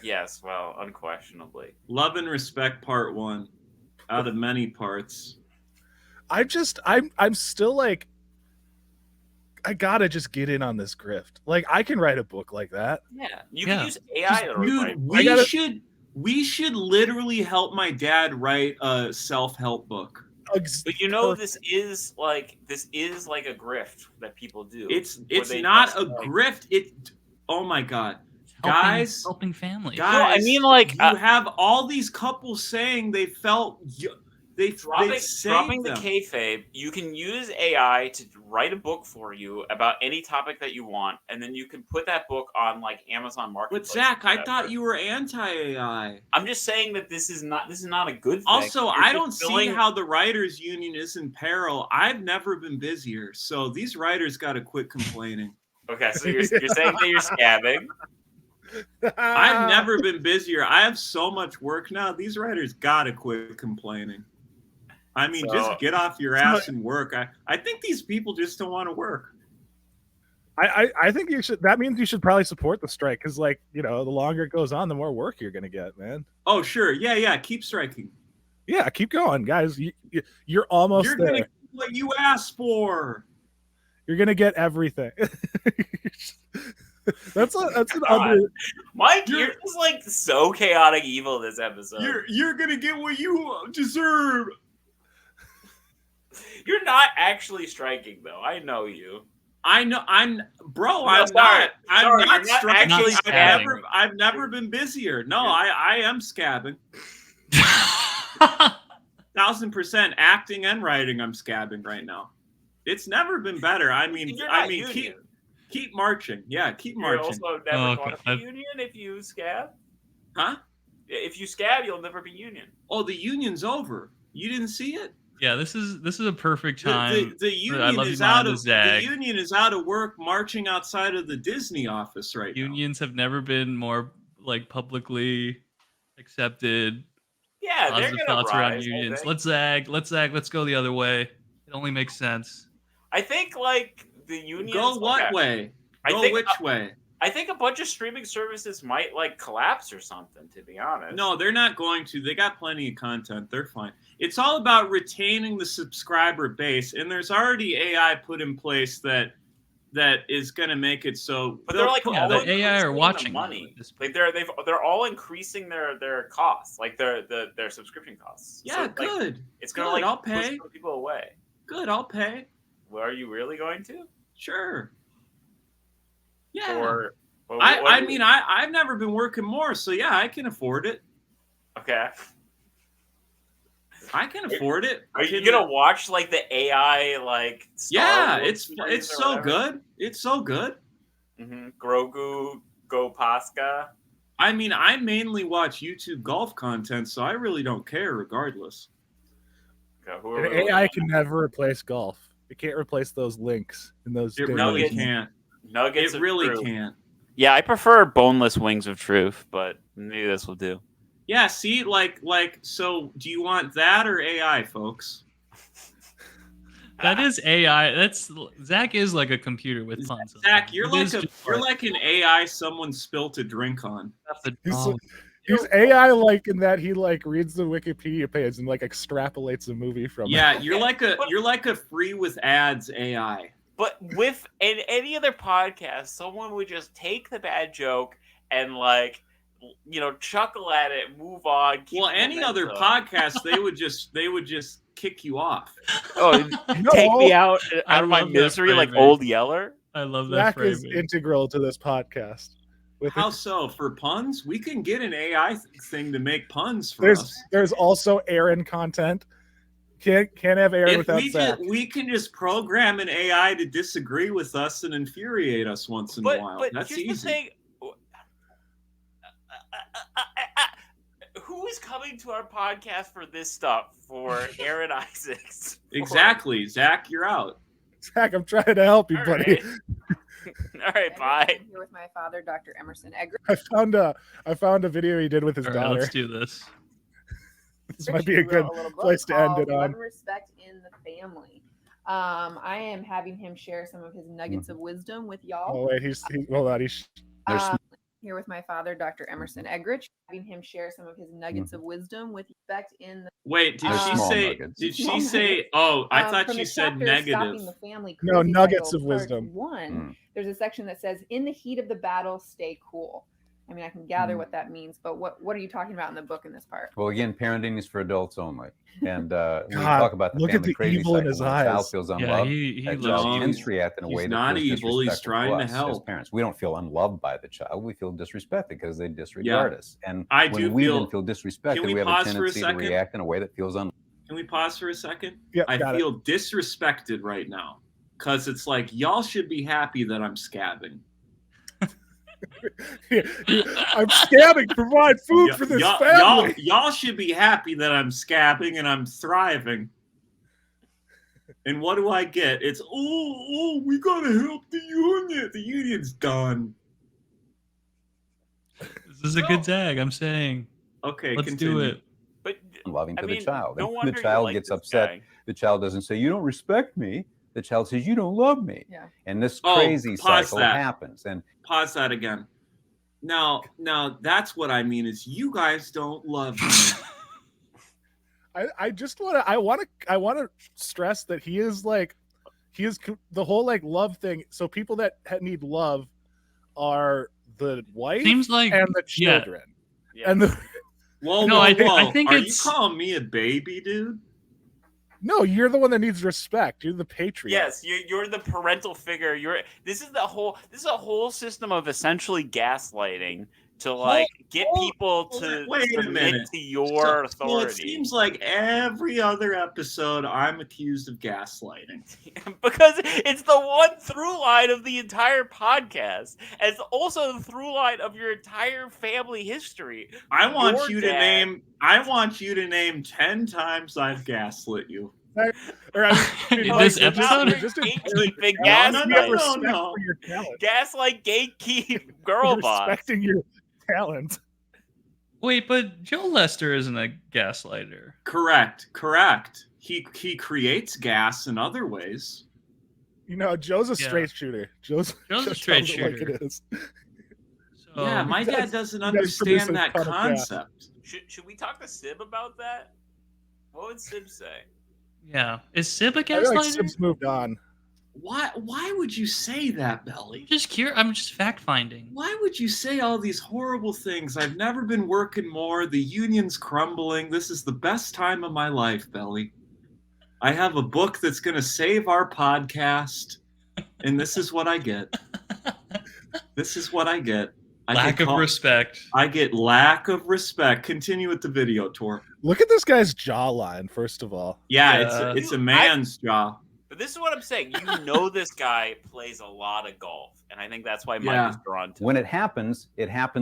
Yes, well, unquestionably. Love and respect, part 1, out of many parts. I'm still I gotta just get in on this grift. I can write a book like that. Yeah, you can use AI to write. Dude, we should literally help my dad write a self-help book. But this is a grift that people do. It's not a grift. Oh my god, guys, helping families. Guys, no, I mean you have all these couples saying they felt dropping the kayfabe. You can use AI to write a book for you about any topic that you want, and then you can put that book on Amazon Marketplace. But Zach, I thought you were anti-AI. I'm just saying that this is not a good thing. Also, I don't see how the writers' union is in peril. I've never been busier, so these writers got to quit complaining. Okay, so you're saying that you're scabbing. I've never been busier. I have so much work now. These writers got to quit complaining. I mean, just get off your ass and work. I think these people just don't want to work. I think you should. That means you should probably support the strike because, the longer it goes on, the more work you're gonna get, man. Oh, sure, yeah. Keep striking. Yeah, keep going, guys. You're almost there. You're gonna get what you asked for. You're gonna get everything. That's an under. Mike, you're just so chaotic evil this episode. You're gonna get what you deserve. You're not actually striking, though. I know you. I know I'm bro. No, I'm sorry. not. I'm Sorry, not you're not striking. actually scabbing. I've never been busier. No, I am scabbing. 1000% acting and writing. I'm scabbing right now. It's never been better. I mean, You're not union. keep marching. Yeah, keep You're marching. also never going to God. be union if you scab. Huh? If you scab, you'll never be union. Oh, the union's over. You didn't see it? Yeah, this is a perfect time. The I union love is you, out Mom, of Zag. the union is out of work, marching outside of the Disney office right now. Unions have never been more like publicly accepted. Yeah, they're Positive gonna thoughts around rise. unions. Let's zag. Let's go the other way. It only makes sense. I think like the unions. Go what way? Go which way? I think a bunch of streaming services might like collapse or something. To be honest, No, they're not going to. They got plenty of content. They're fine. It's all about retaining the subscriber base, and there's already AI put in place that is going to make it so. But they're like Yeah, all the AI are increasing watching the money. this. Like they're all increasing their costs, like their subscription costs. Yeah, So, like, good. it's gonna Good, like I'll push pay. some people away. Good, I'll pay. Well, are you really going to? Sure. Yeah. Or I mean, I've never been working more, so yeah, I can afford it. Okay. I can afford it. Are you gonna watch like the AI like? Yeah, Wars it's series or so whatever? good. It's so good. Mm-hmm. Grogu, Go Pasca. I mean, I mainly watch YouTube golf content, so I really don't care regardless. Okay, who An are we AI can never replace golf. It can't replace those links and those. It really Nuggets. can't. Nuggets It of really truth. can't. Yeah, I prefer boneless wings of truth, but maybe this will do. Yeah, see, like, so do you want that or AI, folks? That is AI. That's Zach is like a computer with puns. Zach, you're It is like just you're like an AI someone spilt a drink on. He's AI like in that he like reads the Wikipedia page and like extrapolates a movie from Yeah, it. you're like a free with ads AI. But with in any other podcast, someone would just take the bad joke and like, chuckle at it, move on. Well, any other podcast, they would just kick you off. Oh, take me out I of my love that misery like framing. Old Yeller. I love that Zach is framing. integral to this podcast. How so? For puns, we can get an AI thing to make puns for us. There's also Aaron content. Can't have Aaron If without Zach. we can just program an AI to disagree with us and infuriate us once in a while. But That's here's easy. the thing. Who is coming to our podcast for this stuff? For Aaron Isaacs? Exactly, Zach, you're out. Zach, I'm trying to help you, All buddy. All right, bye. I'm here with my father, Dr. Emerson Egger. I found a video he did with his All right, daughter. let's do this. This might be a good place to end it on. Respect in the family. I am having him share some of his nuggets of wisdom with y'all. Oh wait, hold on. There's Here with my father, Dr. Emerson Eggerich, having him share some of his nuggets of wisdom with respect in the. Wait, did she Small say? nuggets. Did Small she say? nuggets. Oh, I thought From she the said chapter negative. Stopping the Family No, Crazy nuggets titled of wisdom. Part 1. There's a section that says, "In the heat of the battle, stay cool." I mean, I can gather what that means, but what are you talking about in the book in this part? Well, again, parenting is for adults only. And when we God, talk about the look at family the crazy evil in cycle, his when a child eyes. feels Yeah, unloved, he that loves child you. tends to react in a He's way that not feels evil, he's disrespectful trying to us as help. parents. We don't feel unloved by the child. We feel disrespected because they disregard us. And I when do we feel- then feel disrespected, Can we we have a pause for a tendency to second? react in a way that feels unloved. Can we pause for a second? Yeah, I got it. feel disrespected right now because it's like y'all should be happy that I'm scabbing. I'm scabbing to provide food for this family. Y'all should be happy that I'm scabbing and I'm thriving. And what do I get? It's we gotta help the union. The union's done. This is a good Zag. I'm saying. Okay, let's continue. do it. But Loving to the child. no And wonder the you child like gets this upset. guy. The child doesn't say, "You don't respect me." The child says, "You don't love me." Yeah. And this Oh, crazy pause cycle that. happens. And Pause that again. Now that's what I mean is you guys don't love me. I just want to stress that he is the whole like love thing. So people that need love are the wife Seems like- and the yeah. children. Yeah. And the Whoa, No, whoa, I whoa. think Are it's- you calling me a baby, dude? No, you're the one that needs respect. You're the patriarch. Yes, you're the parental figure. This is a whole system of essentially gaslighting to like get people to wait a submit minute. to your So authority. it seems like every other episode I'm accused of gaslighting. Because it's the one through line of the entire podcast. And it's also the through line of your entire family history. I want Your you dad- to name 10 times I've gaslit you. In this episode? Gatekeeping, No. For your talent. gaslight, gatekeep, girl boss. Respecting your talent. Wait, but Joe Lester isn't a gaslighter. Correct. He creates gas in other ways. You know, Joe's a straight shooter. Joe's a straight tells it like shooter. it is. Yeah, my dad doesn't understand that concept. Should we talk to Sib about that? What would Sib say? Yeah. Is Sib a I feel like gaslighter? Sib's moved on. Why would you say that, Belly? I'm just fact finding. Why would you say all these horrible things? I've never been working more. The union's crumbling. This is the best time of my life, Belly. I have a book that's going to save our podcast, and this is what I get. This is what I get. Lack of respect. I get lack of respect. Continue with the video, Tor. Look at this guy's jawline, first of all. Yeah. It's a man's jaw. But this is what I'm saying. You know this guy plays a lot of golf, and I think that's why Mike is drawn to When it happens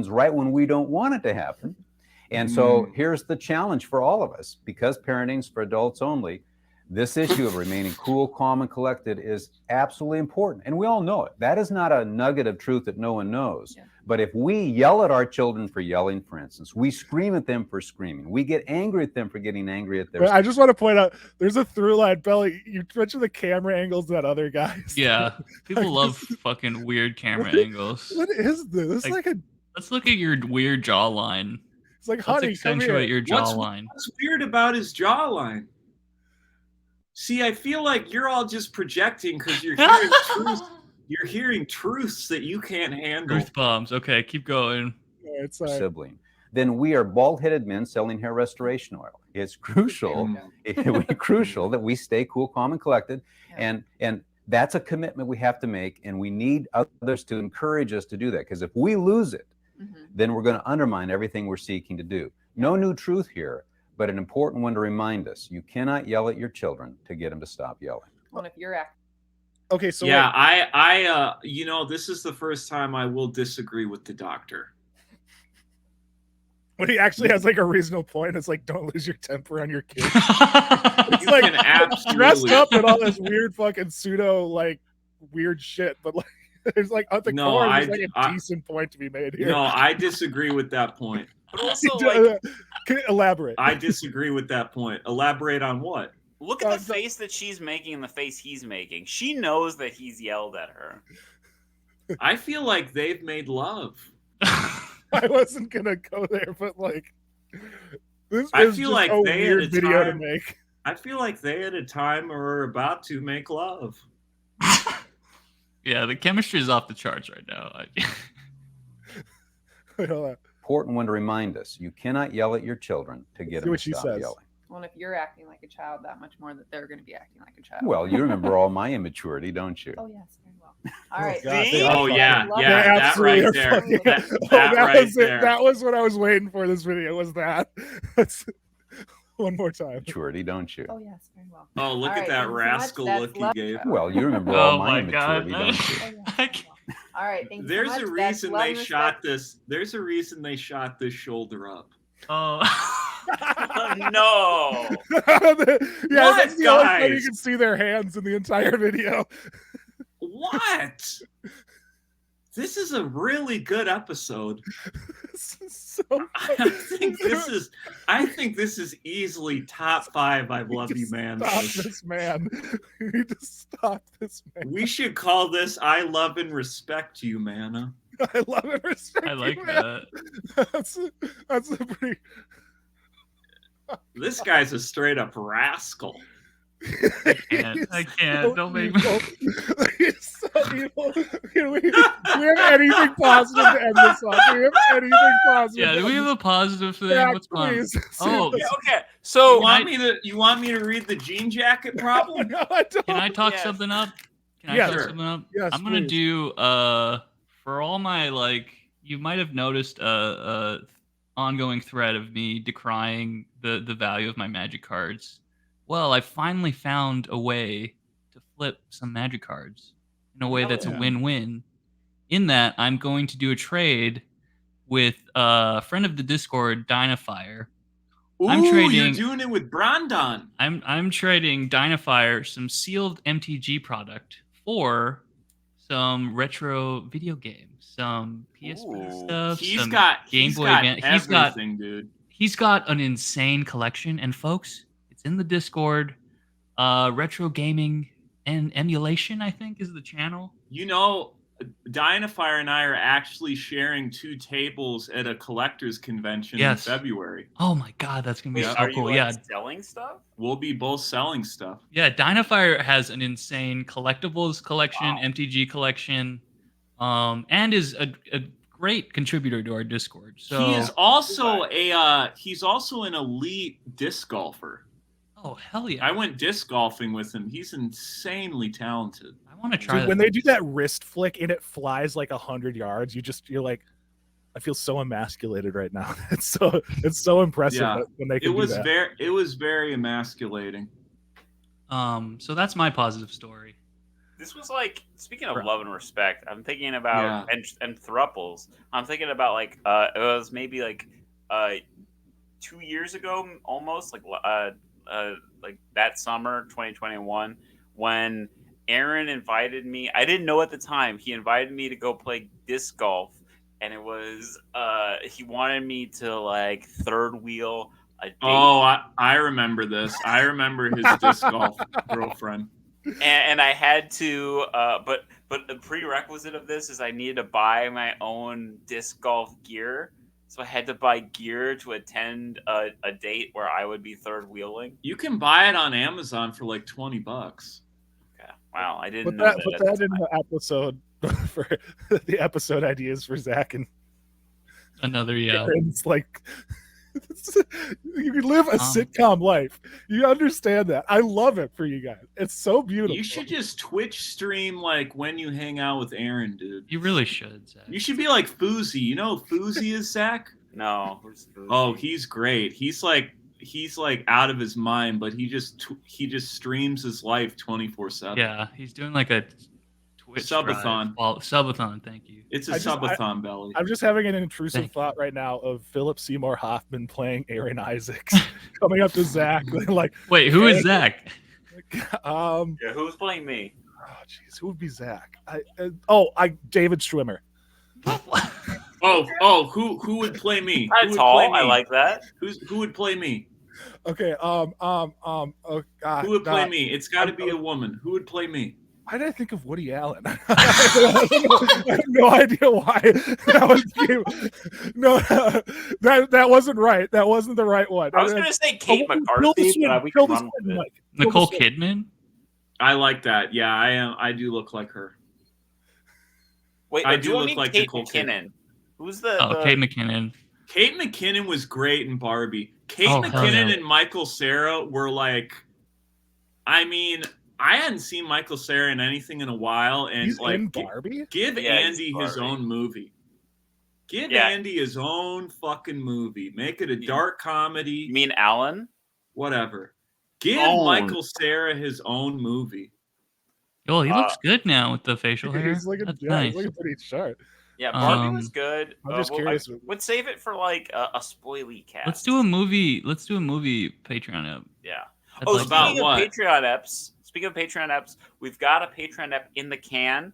right when we don't want it to happen. And so here's the challenge for all of us. Because parenting's for adults only, this issue of remaining cool, calm, and collected is absolutely important. And we all know it. That is not a nugget of truth that no one knows. Yeah. But if we yell at our children for yelling, for instance, we scream at them for screaming, we get angry at them for getting angry at their... I just want to point out, there's a through line, Belly. You mentioned the camera angles that other guys. Yeah. People love fucking weird camera angles. What is this? Let's look at your weird jawline. It's like, honey, let's accentuate your jawline. What's weird about his jawline? See, I feel like you're all just projecting because you're hearing truths. You're hearing truths that you can't handle. Truth bombs. Okay, keep going. Sibling. Then we are bald-headed men selling hair restoration oil. It's crucial, crucial that we stay cool, calm, and collected. Yeah. And that's a commitment we have to make, and we need others to encourage us to do that. Because if we lose it, then we're going to undermine everything we're seeking to do. No new truth here, but an important one to remind us. You cannot yell at your children to get them to stop yelling. Well, if you're acting. Okay, so yeah, I this is the first time I will disagree with the doctor. When he actually has like a reasonable point, it's like, don't lose your temper on your kids. It's You like can absolutely dressed up in all this weird fucking pseudo like weird shit, but like there's like at the core there's like a decent point to be made here. No, I disagree with that point. But also, like, can you elaborate? I disagree with that point. Elaborate on what? Look at the face that she's making and the face he's making. She knows that he's yelled at her. I feel like they've made love. I wasn't gonna go there, but like this I is feel just like a they weird at a video time, to make. I feel like they at a time are about to make love. Yeah, the chemistry is off the charts right now. Important one to remind us. You cannot yell at your children to get them to stop yelling. Well, if you're acting like a child that much more, that they're going to be acting like a child. Well, you remember all my immaturity, don't you? Oh, yes, very well. All right. Oh, yeah, that right there. That was what I was waiting for. This video was that. One more time. Maturity, don't you? Oh, yes, very well. Oh, look at that rascal look he gave. Well, you remember all my immaturity, don't you? All right, thank you. There's so much. a reason they shot this. There's a reason they shot this shoulder up. Oh. No. Yeah, that's the only time you can see their hands in the entire video. What? This is a really good episode. I think this is easily top 5 I Love You Man. Stop this man. You need to stop this man. We should call this I Love and Respect You, Manna. I love and respect. I like you, that. That's a pretty. This guy's a straight up rascal. I can't. Don't make me. He's so Do we have anything positive to end this on? Do we have anything positive? Yeah, do we have a positive thing? Yeah, What's fun? please. Oh, Yeah, okay. So you want me to read the jean jacket problem? No, I don't. can I talk Yes. something up? Can I Yeah, talk sure. something up? Yes, I'm gonna please. do for all my you might have noticed a ongoing thread of me decrying the value of my magic cards. Well, I finally found a way to flip some magic cards in a way Hell that's yeah. a win-win. In that, I'm going to do a trade with a friend of the Discord, Dynafire. Ooh, you're doing it with Brandon. I'm trading Dynafire some sealed MTG product for some retro video games, some PSP stuff, He's some got Game he's Boy got Advance. everything, dude. He's got an insane collection, and folks, it's in the Discord. Retro gaming and emulation, I think, is the channel. You know, Dynafire and I are actually sharing 2 tables at a collector's convention Yes. in February. Oh my god, that's gonna be Wait, so are you cool. like Yeah, selling stuff? We'll be both selling stuff. yeah. Dynafire has an insane collectibles collection, MTG collection, and is a great contributor to our Discord. So He is also he's also an elite disc golfer. oh hell yeah! I went disc golfing with him. He's insanely talented. I want to try. Dude, when they do that wrist flick and it flies like 100 yards, you're like, I feel so emasculated right now. It's so impressive when they can do that. It was very emasculating. So that's my positive story. This was like, speaking of love and respect, I'm thinking about and thruples. I'm thinking about it was maybe 2 years ago, almost like that summer 2021, when Aaron invited me. I didn't know at the time. He invited me to go play disc golf, and it was he wanted me to third wheel a date. Oh, I remember this. I remember his disc golf girlfriend. And I had to, but the prerequisite of this is I needed to buy my own disc golf gear. So I had to buy gear to attend a date where I would be third wheeling. You can buy it on Amazon for like $20. Okay. Wow, I didn't Put know that, that. put that in the episode for the episode ideas for Zach and another It's like you live a sitcom life. You understand that. I love it for you guys. It's so beautiful. You should just Twitch stream when you hang out with Aaron, dude. You really should, Zach. You should be like Fousey. You know who Fousey is, Zach? No. Who's Fousey? Oh, he's great. He's like out of his mind, but he just streams his life 24/7. Yeah, he's doing like a Twitch subathon. Subathon, thank you. It's a subathon, Belly. I'm just having an intrusive thought right now of Philip Seymour Hoffman playing Aaron Isaacs, coming up to Zach. Wait, who is Zach? Yeah, who's playing me? Oh, jeez, who would be Zach? David Schwimmer. Who would play me? That's all. I like that. Who would play me? Okay. Oh God. Who would play me? It's got to be a woman. Who would play me? Why did I think of Woody Allen? I have no idea why. That wasn't right. That wasn't the right one. I was going to say Kate McCarthy, but we can run with it. Nicole Kidman? I like that. Yeah, I am. I do look like her. Wait, I do do I look mean like Kate Nicole McKinnon? Who's the? Kate McKinnon. Kate McKinnon was great in Barbie. Kate Oh, McKinnon yeah. and Michael Cera were like, I mean, I hadn't seen Michael Cera in anything in a while, and He's in Barbie? Give Yeah, he's Andy his Barbie. own movie. Give Yeah. Andy his own fucking movie. Make it a dark comedy. You mean Alan? Whatever. Give Own. Michael Cera his own movie. Oh, he looks good now with the facial hair. He's looking, That's he's nice. looking pretty sharp. Yeah, Barbie was good. I'm just curious. Would save it for like a spoily cast. Let's do a movie Patreon app. Yeah. I'd Oh, like about speaking of what? Patreon apps. Speaking of Patreon apps, we've got a Patreon app in the can.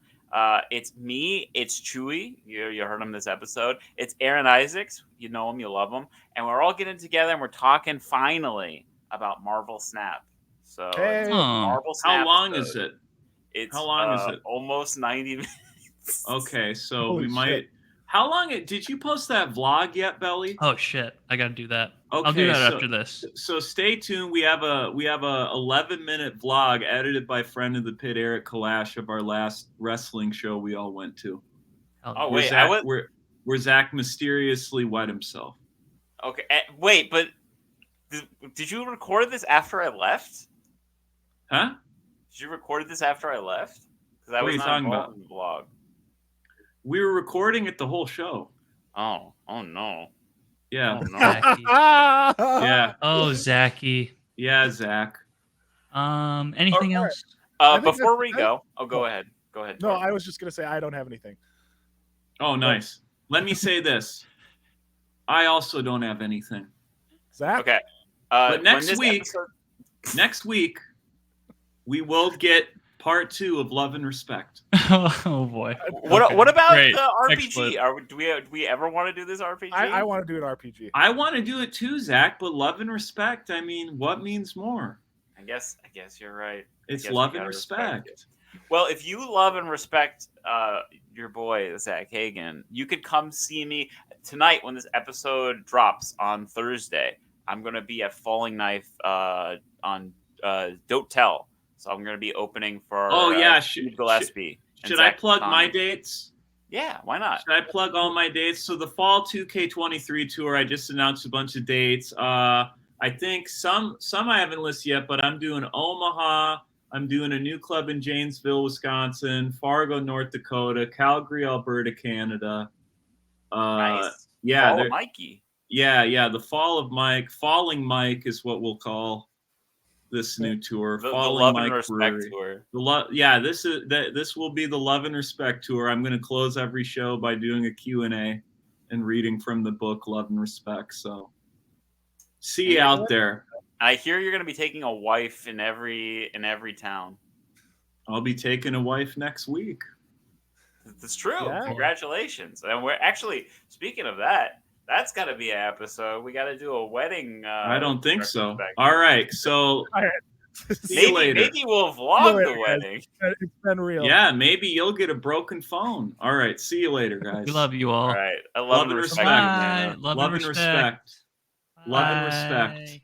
It's me. It's Chewy. You heard him this episode. It's Aaron Isaacs. You know him. You love him. And we're all getting together and we're talking finally about Marvel Snap. So Hey. it's Oh. Marvel Snap. How long is it? It's How long is it? Almost 90 minutes. Okay, so Holy we might. shit. How long? Did you post that vlog yet, Belly? Oh shit, I gotta do that. Okay, I'll do that so, after this. So stay tuned. We have a 11-minute vlog edited by friend of the pit Eric Kalash of our last wrestling show we all went to. Oh Where wait, Zach, where Zach mysteriously wet himself. Okay, wait, but did you record this after I left? Huh? Did you record this after I left? Because I What are was you not talking involved about? in the vlog. We were recording it the whole show. Oh no. Yeah. Oh no. Zachy. Yeah. Oh, Zachy. Yeah, Zach. Anything else? Before we go, go ahead. Go ahead. No, Tor. I was just gonna say I don't have anything. Oh, nice. Let me say this. I also don't have anything. Zach? Okay. But next week, we will get part 2 of Love and Respect. Oh boy. What about Great. the RPG? Excellent. Do we ever want to do this RPG? I want to do an RPG. I want to do it too, Zach, but Love and Respect, I mean, what means more? I guess you're right. It's I guess love we and gotta respect. it. Well, if you love and respect your boy Zach Kagan, you could come see me tonight when this episode drops on Thursday. I'm gonna be at Falling Knife on Don't Tell, so I'm gonna be opening for Steve Gillespie. Should I plug my dates? Yeah, why not? Should I plug all my dates? So the fall 2K23 tour, I just announced a bunch of dates. I think some I haven't listed yet, but I'm doing Omaha. I'm doing a new club in Janesville, Wisconsin, Fargo, North Dakota, Calgary, Alberta, Canada. Nice. Yeah, Fall of Mikey. Yeah. The Falling Mike is what we'll call this new tour. The Falling Love Mike and Respect Brewery. tour. This will be the Love and Respect tour. I'm going to close every show by doing a Q&A and reading from the book Love and Respect. So see you out there. I hear you're going to be taking a wife in every town. I'll be taking a wife next week. That's true. Yeah. Congratulations. And we're actually, speaking of that, that's got to be an episode. We got to do a wedding. I don't think so. All right. So see you later. Maybe we'll vlog the wedding. It's been real. Yeah, maybe you'll get a broken phone. All right. See you later, guys. We love you all. All right. I love and respect. Love and respect. Love and respect.